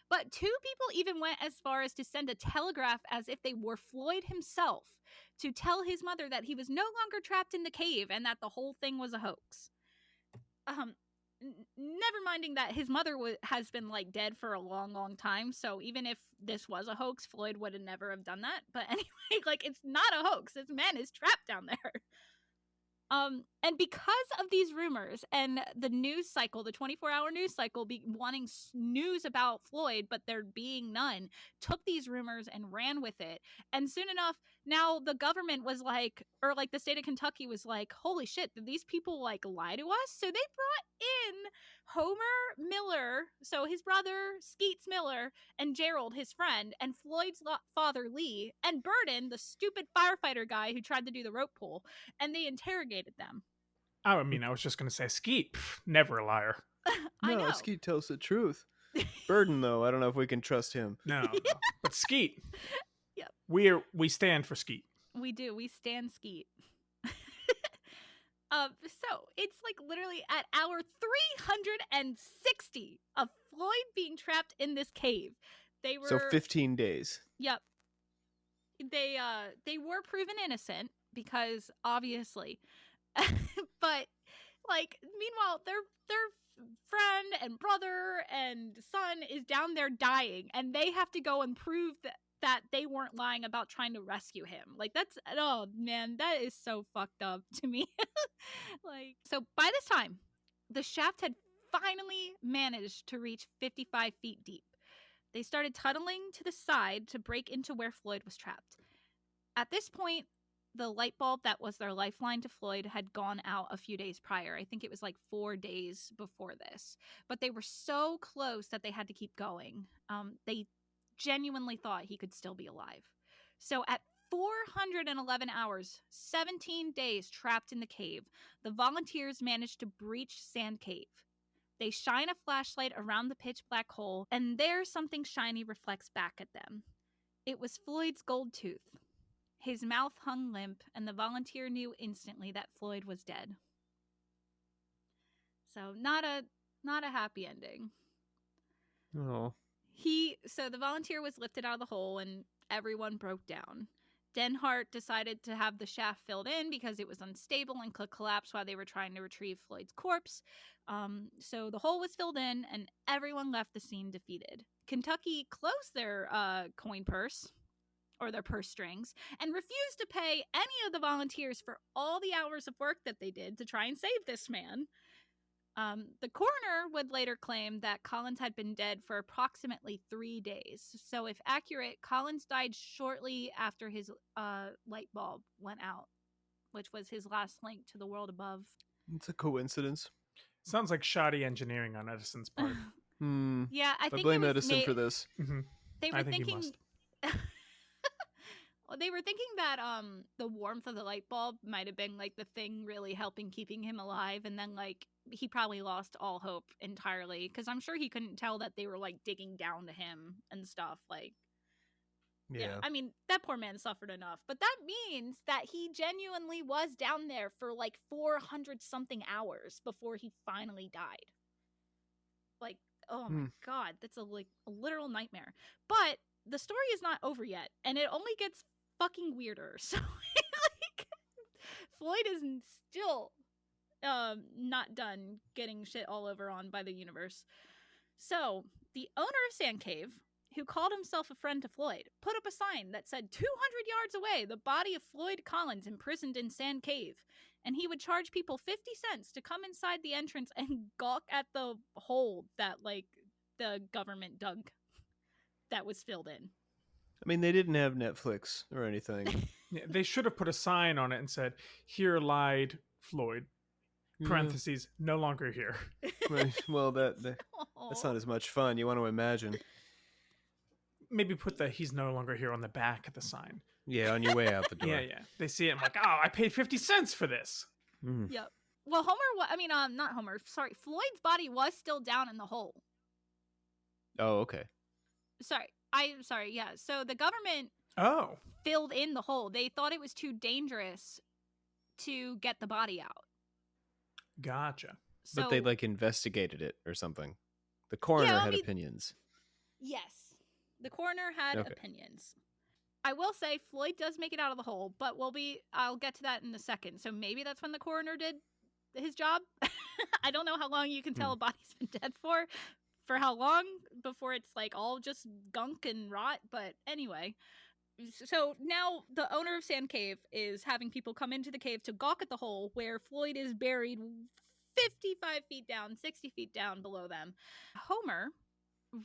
But two people even went as far as to send a telegraph as if they were Floyd himself to tell his mother that he was no longer trapped in the cave and that the whole thing was a hoax. Never minding that his mother has been like dead for a long, long time. So even if this was a hoax, Floyd would have never have done that. But anyway, like, it's not a hoax. This man is trapped down there. And because of these rumors and the news cycle, the 24-hour news cycle, wanting news about Floyd, but there being none, took these rumors and ran with it. And soon enough, now the government was like, or like the state of Kentucky was like, holy shit, did these people like lie to us? So they brought in Homer Miller, so his brother, Skeets Miller, and Gerald, his friend, and Floyd's father, Lee, and Burden, the stupid firefighter guy who tried to do the rope pull, and they interrogated them. I mean, I was just going to say Skeet, never a liar. I know. Skeet tells the truth. Burden, though, I don't know if we can trust him. No. But Skeet. Yep. We stand for Skeet. We do. We stand Skeet. So it's like literally at hour 360 of Floyd being trapped in this cave. They were 15 days. Yep. They were proven innocent because obviously, but like meanwhile their friend and brother and son is down there dying, and they have to go and prove that they weren't lying about trying to rescue him. Like, that's, oh man, that is so fucked up to me. Like, so by this time, the shaft had finally managed to reach 55 feet deep. They started tunneling to the side to break into where Floyd was trapped. At this point, the light bulb that was their lifeline to Floyd had gone out a few days prior. I think it was like 4 days before this. But they were so close that they had to keep going. They genuinely thought he could still be alive. So at 411 hours, 17 days trapped in the cave, the volunteers managed to breach Sand Cave. They shine a flashlight around the pitch black hole, and there something shiny reflects back at them. It was Floyd's gold tooth. His mouth hung limp, and the volunteer knew instantly that Floyd was dead. So not a happy ending. Oh. So the volunteer was lifted out of the hole, and everyone broke down. Denhart decided to have the shaft filled in because it was unstable and could collapse while they were trying to retrieve Floyd's corpse. So the hole was filled in, and everyone left the scene defeated. Kentucky closed their coin purse, or their purse strings, and refused to pay any of the volunteers for all the hours of work that they did to try and save this man. The coroner would later claim that Collins had been dead for approximately 3 days. So, if accurate, Collins died shortly after his light bulb went out, which was his last link to the world above. It's a coincidence. Sounds like shoddy engineering on Edison's part. Yeah, I think blame it was Edison for this. Mm-hmm. They were I think thinking. you must. Well, they were thinking that the warmth of the light bulb might have been like the thing really helping keeping him alive, and then like he probably lost all hope entirely because I'm sure he couldn't tell that they were like digging down to him and stuff. Like, yeah, I mean that poor man suffered enough, but that means that he genuinely was down there for like 400 something hours before he finally died. Like, oh my god, that's a literal nightmare. But the story is not over yet, and it only gets fucking weirder. So like Floyd is still not done getting shit all over on by the universe. So the owner of Sand Cave, who called himself a friend to Floyd, put up a sign that said 200 yards away, the body of Floyd Collins imprisoned in Sand Cave. And he would charge people 50 cents to come inside the entrance and gawk at the hole that like the government dug that was filled in. I mean, they didn't have Netflix or anything. Yeah, they should have put a sign on it and said, "Here lied Floyd." Parentheses, no longer here. Right. Well, that's not as much fun. You want to imagine. Maybe put the "he's no longer here" on the back of the sign. Yeah, on your way out the door. Yeah. They see it and like, oh, I paid 50 cents for this. Yep. Well, not Homer. Sorry, Floyd's body was still down in the hole. Oh, okay. Sorry. Yeah. So the government filled in the hole. They thought it was too dangerous to get the body out. Gotcha. So, but they like investigated it or something. The coroner had opinions. Yes. The coroner had opinions. I will say Floyd does make it out of the hole, but I'll get to that in a second. So maybe that's when the coroner did his job. I don't know how long you can tell a body's been dead for how long before it's like all just gunk and rot. But anyway, so now the owner of Sand Cave is having people come into the cave to gawk at the hole where Floyd is buried 55 feet down, 60 feet down below them. Homer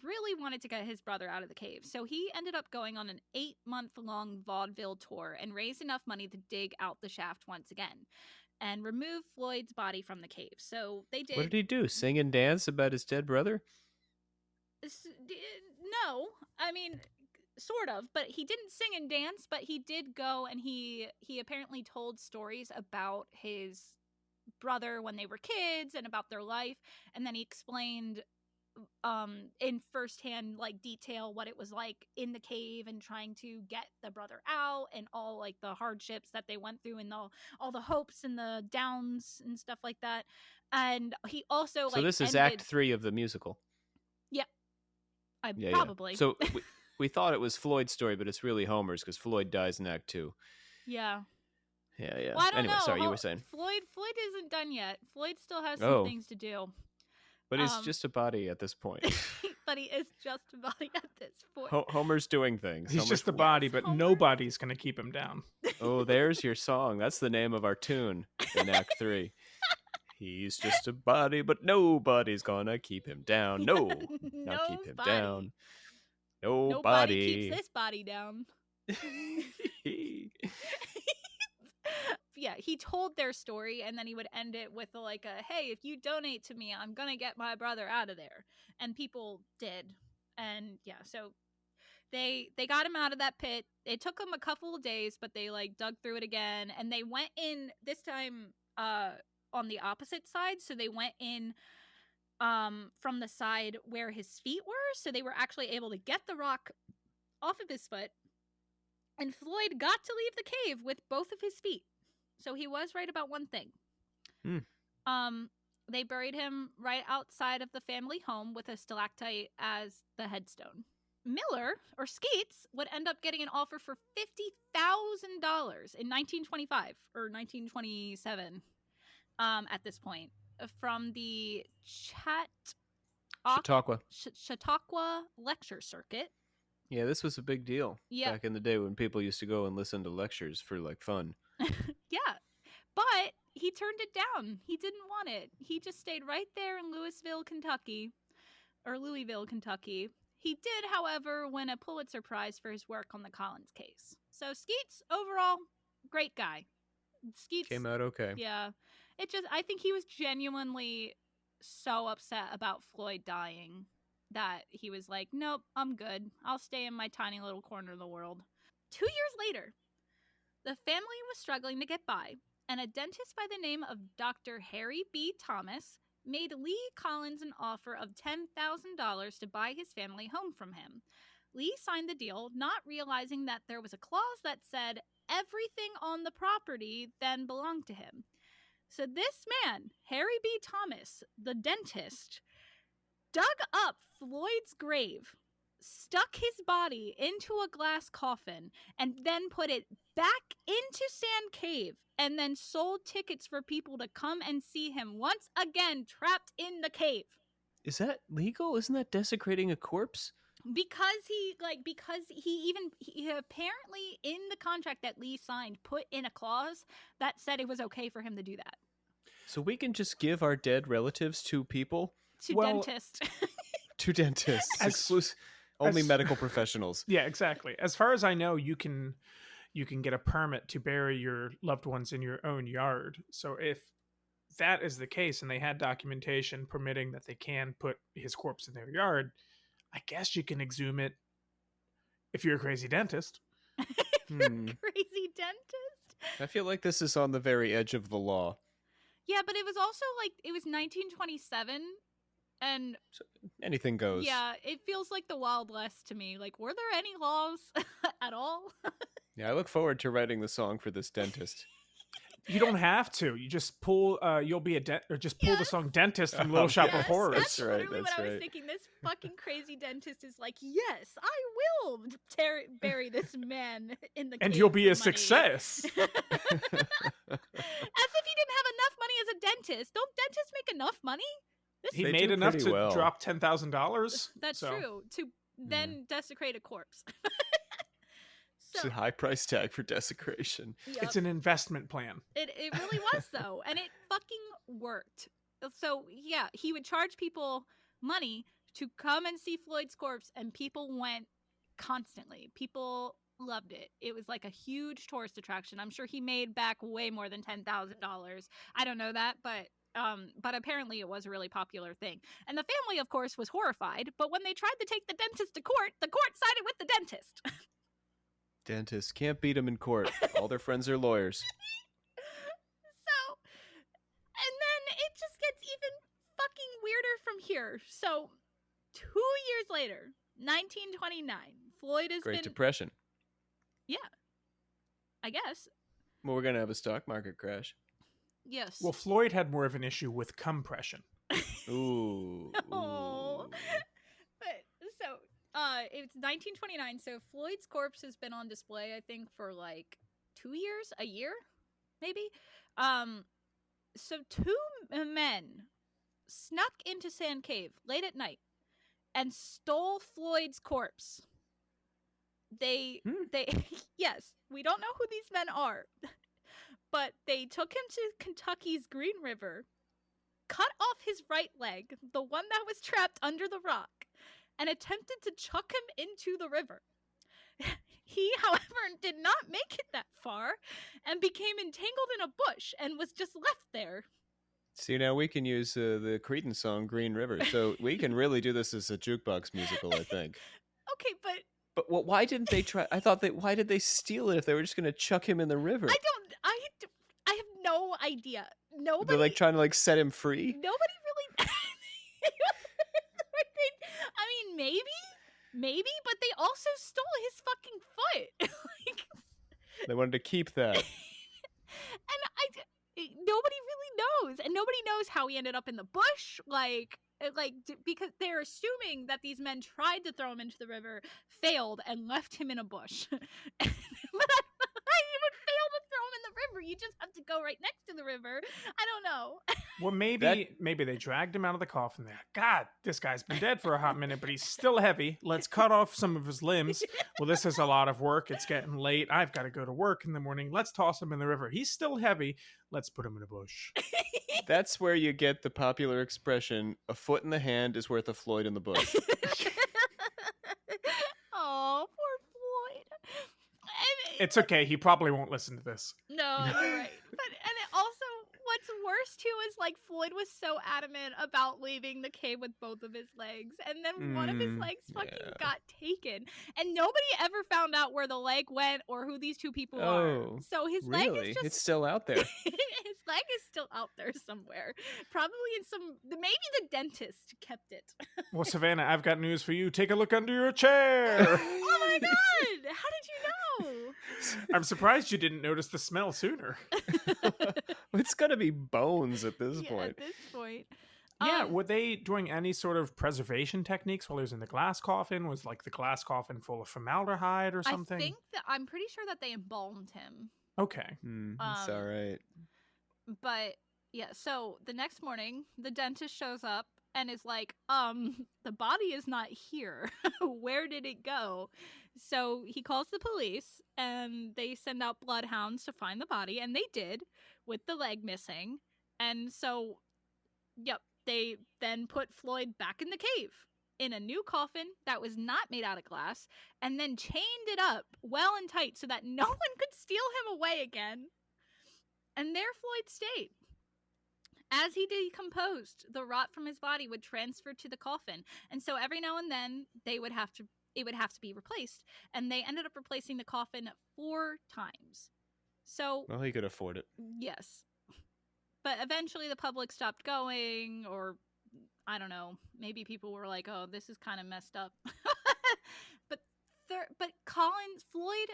really wanted to get his brother out of the cave, so he ended up going on an 8-month-long vaudeville tour and raised enough money to dig out the shaft once again and remove Floyd's body from the cave. So they did. What did he do? Sing and dance about his dead brother? No, I mean, sort of, but he didn't sing and dance, but he did go and he apparently told stories about his brother when they were kids and about their life, and then he explained in firsthand like detail what it was like in the cave and trying to get the brother out and all like the hardships that they went through and all the hopes and the downs and stuff like that. And he also so this is Act 3 of the musical. Yeah, probably. Yeah. So we thought it was Floyd's story, but it's really Homer's because Floyd dies in Act 2. Yeah. Yeah. Well, I don't know. Sorry, you were saying Floyd isn't done yet. Floyd still has some things to do. But he's just a body at this point. But he is just a body at this point. Homer's doing things. He's just a body, but nobody's going to keep him down. Oh, there's your song. That's the name of our tune in Act 3. He's just a body, but nobody's gonna keep him down. No, not keep him down. Nobody keeps this body down. Yeah, he told their story, and then he would end it with like hey, if you donate to me, I'm gonna get my brother out of there. And people did. And yeah, so they got him out of that pit. It took them a couple of days, but they like dug through it again, and they went in this time on the opposite side. So they went in from the side where his feet were, so they were actually able to get the rock off of his foot. And Floyd got to leave the cave with both of his feet. So he was right about one thing. They buried him right outside of the family home with a stalactite as the headstone. Miller, or Skeets, would end up getting an offer for $50,000 in 1925 or 1927 at this point from the Chautauqua Lecture Circuit. Yeah, this was a big deal back in the day when people used to go and listen to lectures for like fun. Yeah, But he turned it down. He didn't want it. He just stayed right there in Louisville, Kentucky. He did, however, win a Pulitzer Prize for his work on the Collins case. So Skeets, overall, great guy. Skeets came out okay. Yeah. I think he was genuinely so upset about Floyd dying that he was like, nope, I'm good. I'll stay in my tiny little corner of the world. 2 years later, the family was struggling to get by, and a dentist by the name of Dr. Harry B. Thomas made Lee Collins an offer of $10,000 to buy his family home from him. Lee signed the deal, not realizing that there was a clause that said everything on the property then belonged to him. So this man, Harry B. Thomas, the dentist, dug up Floyd's grave, stuck his body into a glass coffin, and then put it back into Sand Cave, and then sold tickets for people to come and see him once again trapped in the cave. Is that legal? Isn't that desecrating a corpse? Because he apparently in the contract that Lee signed put in a clause that said it was okay for him to do that. So we can just give our dead relatives to people? Dentists. To dentists. Exclusive. Only medical professionals. Yeah, exactly. As far as I know, you can get a permit to bury your loved ones in your own yard. So if that is the case and they had documentation permitting that they can put his corpse in their yard, I guess you can exhume it if you're a crazy dentist. If you're a crazy dentist. I feel like this is on the very edge of the law. Yeah, but it was also it was 1927 and so anything goes. Yeah, it feels like the Wild West to me. Were there any laws at all? Yeah, I look forward to writing the song for this dentist. You don't have to. You just pull. You'll be pull the song "Dentist" from Little Shop of Horrors. That's literally what I was thinking. This fucking crazy dentist is like, yes, I will bury this man in the and cave you'll be a money. Success. As if he didn't have enough money as a dentist. Don't dentists make enough money? He made enough to drop $10,000. That's true. To then desecrate a corpse. It's a high price tag for desecration. Yep. It's an investment plan. It really was, though. And it fucking worked. So, yeah, he would charge people money to come and see Floyd's corpse, and people went constantly. People loved it. It was like a huge tourist attraction. I'm sure he made back way more than $10,000. I don't know that, but apparently it was a really popular thing. And the family, of course, was horrified. But when they tried to take the dentist to court, the court sided with the dentist. Dentists can't beat them in court. All their friends are lawyers. So, and then it just gets even fucking weirder from here. So, 2 years later, 1929, Floyd has Great Depression. Yeah. I guess. Well, we're going to have a stock market crash. Yes. Well, Floyd had more of an issue with compression. Ooh. Oh. But, so, it's 1929, so Floyd's corpse has been on display, I think, for 2 years, a year, maybe. So 2 men snuck into Sand Cave late at night and stole Floyd's corpse. They yes, we don't know who these men are, but they took him to Kentucky's Green River, cut off his right leg, the one that was trapped under the rock, and attempted to chuck him into the river. He, however, did not make it that far and became entangled in a bush and was just left there. See, now we can use the Creedence song Green River, so we can really do this as a jukebox musical, I think. Okay, but why didn't they try? I thought why did they steal it if they were just going to chuck him in the river? I have no idea. Nobody. They're trying to set him free. Nobody really. I mean, maybe, but they also stole his fucking foot. They wanted to keep that. And nobody really knows, and nobody knows how he ended up in the bush. Because they're assuming that these men tried to throw him into the river, failed, and left him in a bush. But I even failed to throw him in the river. You just have to go right next to the river. I don't know. Well, maybe they dragged him out of the coffin there. God, this guy's been dead for a hot minute, but he's still heavy. Let's cut off some of his limbs. Well, this is a lot of work. It's getting late. I've got to go to work in the morning. Let's toss him in the river. He's still heavy. Let's put him in a bush. That's where you get the popular expression, a foot in the hand is worth a Floyd in the bush. Oh, poor Floyd. It's okay. He probably won't listen to this. No, you're right. And it also, what's worse too is like Floyd was so adamant about leaving the cave with both of his legs, and then one of his legs fucking got taken, and nobody ever found out where the leg went or who these two people are. So his leg is just it's still out there. his leg is still out there somewhere, probably in maybe the dentist kept it. Well, Savannah, I've got news for you. Take a look under your chair. Oh my god! How did you know? I'm surprised you didn't notice the smell sooner. It's gotta be bones at this point. At this point. Yeah, were they doing any sort of preservation techniques while he was in the glass coffin? Was like the glass coffin full of formaldehyde or something? I'm pretty sure that they embalmed him. Okay. It's all right. But yeah, so the next morning, the dentist shows up and is like, the body is not here. Where did it go? So he calls the police and they send out bloodhounds to find the body, and they did, with the leg missing. And so, yep, they then put Floyd back in the cave in a new coffin that was not made out of glass, and then chained it up well and tight so that no one could steal him away again. And there Floyd stayed. As he decomposed, the rot from his body would transfer to the coffin, and so every now and then it would have to be replaced, and they ended up replacing the coffin 4 times. So, well, he could afford it. Yes, but eventually the public stopped going, or I don't know, maybe people were like, "Oh, this is kind of messed up." but Floyd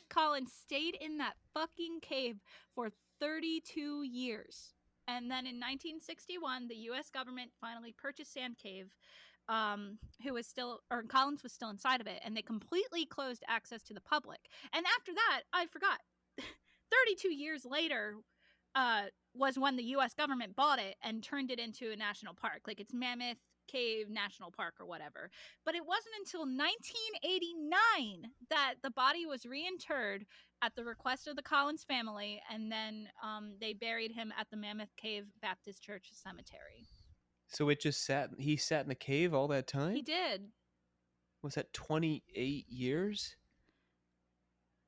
Collins stayed in that fucking cave for 32 years. And then in 1961, the U.S. government finally purchased Sand Cave, Collins was still inside of it, and they completely closed access to the public. And after that, I forgot, 32 years later was when the U.S. government bought it and turned it into a national park. Like, it's Mammoth Cave National Park or whatever. But it wasn't until 1989 that the body was reinterred at the request of the Collins family, and then they buried him at the Mammoth Cave Baptist Church Cemetery. So he sat in the cave all that time? He did. Was that 28 years?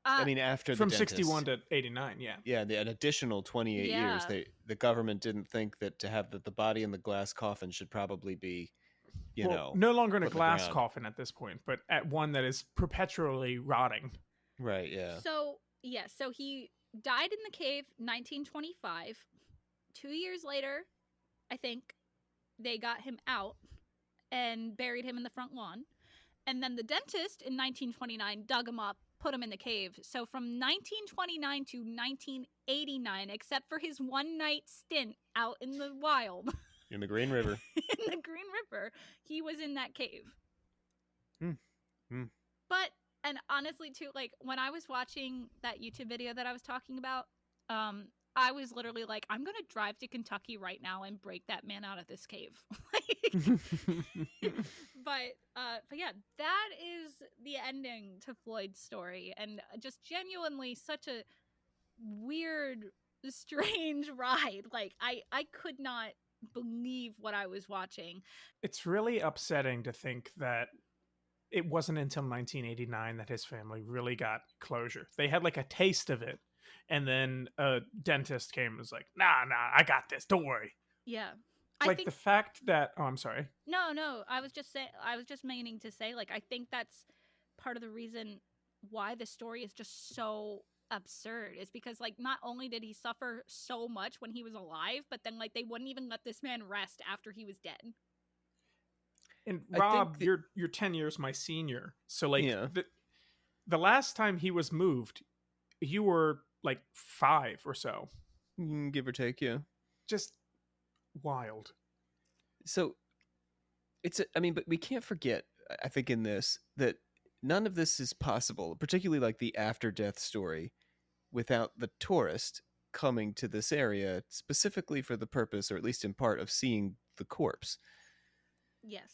I mean, after from the dentist. 61 to 89, yeah. Yeah, an additional 28 years. The government didn't think that to have the body in the glass coffin should probably be, no longer in a glass coffin at this point, but at one that is perpetually rotting. Right, yeah. So he died in the cave 1925. 2 years later, I think, they got him out and buried him in the front lawn. And then the dentist in 1929 dug him up, put him in the cave. So from 1929 to 1989, except for his one-night stint out in the wild. In the Green River. He was in that cave. But, and honestly, too, like, when I was watching that YouTube video that I was talking about, I was literally like, I'm going to drive to Kentucky right now and break that man out of this cave. But yeah, that is the ending to Floyd's story. And just genuinely such a weird, strange ride. Like, I could not believe what I was watching. It's really upsetting to think that it wasn't until 1989 that his family really got closure. They had like a taste of it. And then a dentist came and was like, nah, I got this. Don't worry. Yeah. Like, I think the fact that, oh, I'm sorry. No, I was just meaning to say, like, I think that's part of the reason why the story is just so absurd, is because, like, not only did he suffer so much when he was alive, but then, like, they wouldn't even let this man rest after he was dead. And Rob, you're 10 years my senior. So, like, the last time he was moved, you were like 5 or so. Give or take, yeah. Just wild. So but we can't forget, I think, in this, that none of this is possible, particularly like the after death story, without the tourist coming to this area specifically for the purpose, or at least in part, of seeing the corpse Yes.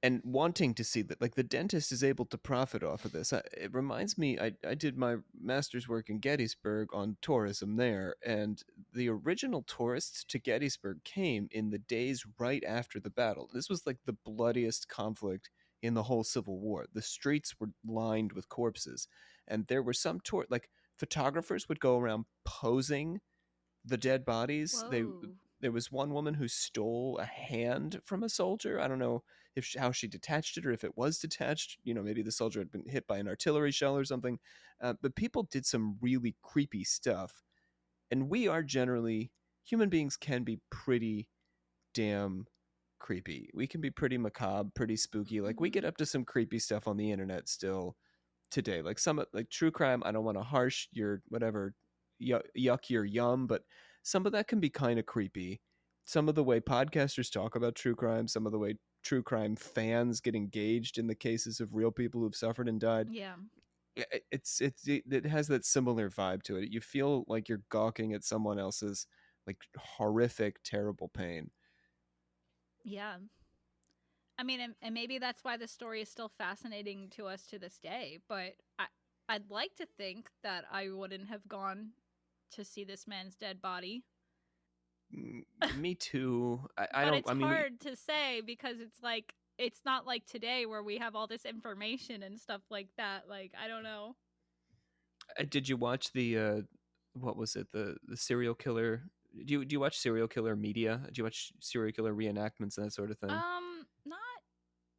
and wanting to see that. Like, the dentist is able to profit off of this. It reminds me, I did my master's work in Gettysburg on tourism there, and the original tourists to Gettysburg came in the days right after the battle. This was like the bloodiest conflict in the whole Civil War. The streets were lined with corpses, and there were some like photographers would go around posing the dead bodies. Whoa. There was one woman who stole a hand from a soldier. I don't know if how she detached it, or if it was detached. Maybe the soldier had been hit by an artillery shell or something. But people did some really creepy stuff, and we are generally, human beings can be pretty damn creepy. We can be pretty macabre, pretty spooky. Like, we get up to some creepy stuff on the internet still today. Like, some like true crime, I don't want to harsh your whatever yuck your yum, but some of that can be kind of creepy. Some of the way podcasters talk about true crime, some of the way true crime fans get engaged in the cases of real people who've suffered and died. Yeah. It has that similar vibe to it. You feel like you're gawking at someone else's like horrific, terrible pain. Yeah. I mean, and maybe that's why the story is still fascinating to us to this day. But I'd like to think that I wouldn't have gone to see this man's dead body. Me too. I But don't. it's I mean, hard to say because it's like it's not like today where we have all this information and stuff like that. Like, I don't know. did you watch the what was it, the serial killer? Do you watch serial killer media? Do you watch serial killer reenactments and that sort of thing? Not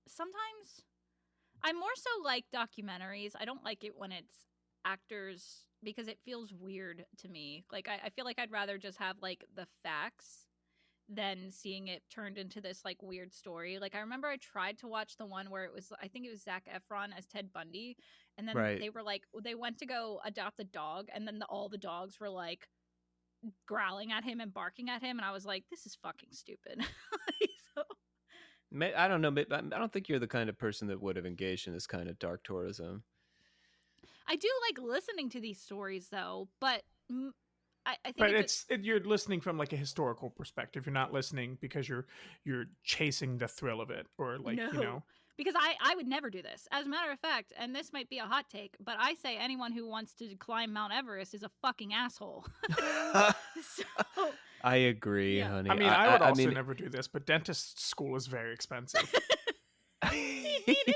sometimes. I more so like documentaries. I don't like it when it's actors because it feels weird to me. Like, I feel like I'd rather just have like the facts than seeing it turned into this like weird story. Like, I remember I tried to watch the one where it was, I think it was Zac Efron as Ted Bundy, and then Right. they were like, they went to go adopt a dog, and then all the dogs were like growling at him and barking at him, and I was like, this is fucking stupid. So, I don't know. I don't think you're the kind of person that would have engaged in this kind of dark tourism. I do like listening to these stories though, but I think But you're listening from like a historical perspective. You're not listening because you're chasing the thrill of it, or like, no, because I would never do this. As a matter of fact, and this might be a hot take, but I say anyone who wants to climb Mount Everest is a fucking asshole. So, I agree, yeah. honey. I mean, I would also mean, never do this, but dentist school is very expensive. He needed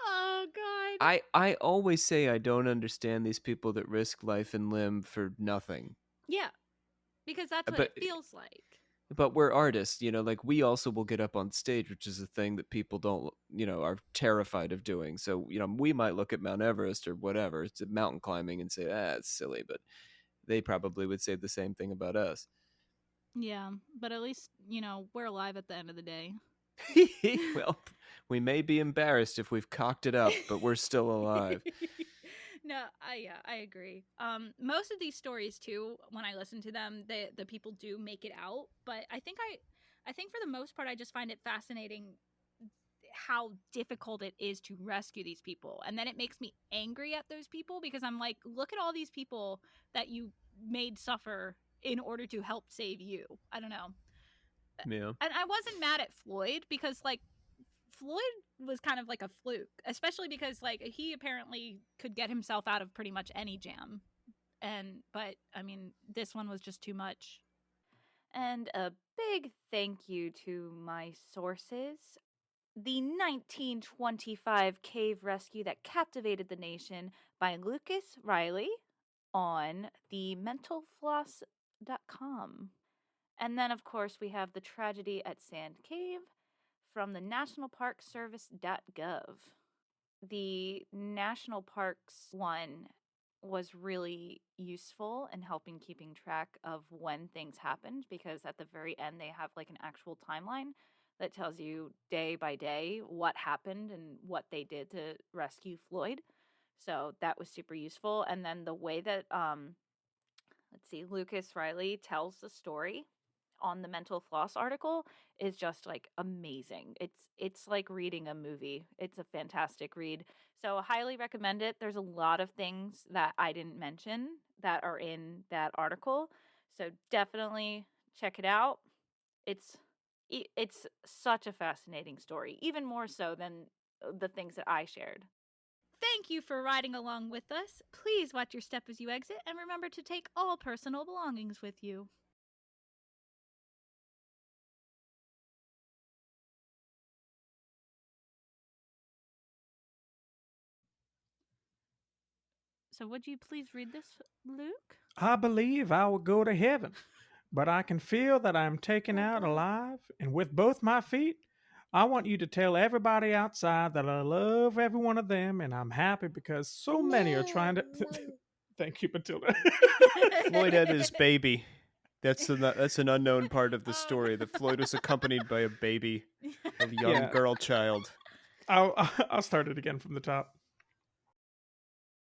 oh god. I always say I don't understand these people that risk life and limb for nothing. Yeah, because that's what But it feels like. we're artists, like we also will get up on stage, which is a thing that people don't, are terrified of doing. So, we might look at Mount Everest or whatever, it's a mountain climbing, and say, it's silly, but they probably would say the same thing about us. Yeah, but at least, we're alive at the end of the day. Well, we may be embarrassed if we've cocked it up, but we're still alive. No, I agree. Most of these stories too, when I listen to them, the people do make it out, but I think for the most part I just find it fascinating how difficult it is to rescue these people. And then it makes me angry at those people because I'm like, look at all these people that you made suffer in order to help save you. I don't know. Yeah. And I wasn't mad at Floyd because like Floyd was kind of like a fluke, especially because like he apparently could get himself out of pretty much any jam. But I mean, this one was just too much. And a big thank you to my sources. The 1925 cave rescue that captivated the nation by Lucas Riley on thementalfloss.com. And then, of course, we have the tragedy at Sand Cave from the nationalparkservice.gov. The national parks one was really useful in helping keeping track of when things happened because at the very end they have like an actual timeline that tells you day by day what happened and what they did to rescue Floyd. So that was super useful. And then the way that let's see, Lucas Riley tells the story on the Mental Floss article is just like amazing. It's like reading a movie. It's a fantastic read. So I highly recommend it. There's a lot of things that I didn't mention that are in that article. So definitely check it out. It's such a fascinating story, even more so than the things that I shared. Thank you for riding along with us. Please watch your step as you exit, and remember to take all personal belongings with you. So would you please read this, Luke? I believe I will go to heaven, but I can feel that I'm taken out alive, and with both my feet, I want you to tell everybody outside that I love every one of them, and I'm happy because so many are trying to. Thank you, Matilda. Floyd had his baby. That's an unknown part of the Oh, story. no. That Floyd was accompanied by a baby, a young Yeah. girl child. I'll start it again from the top.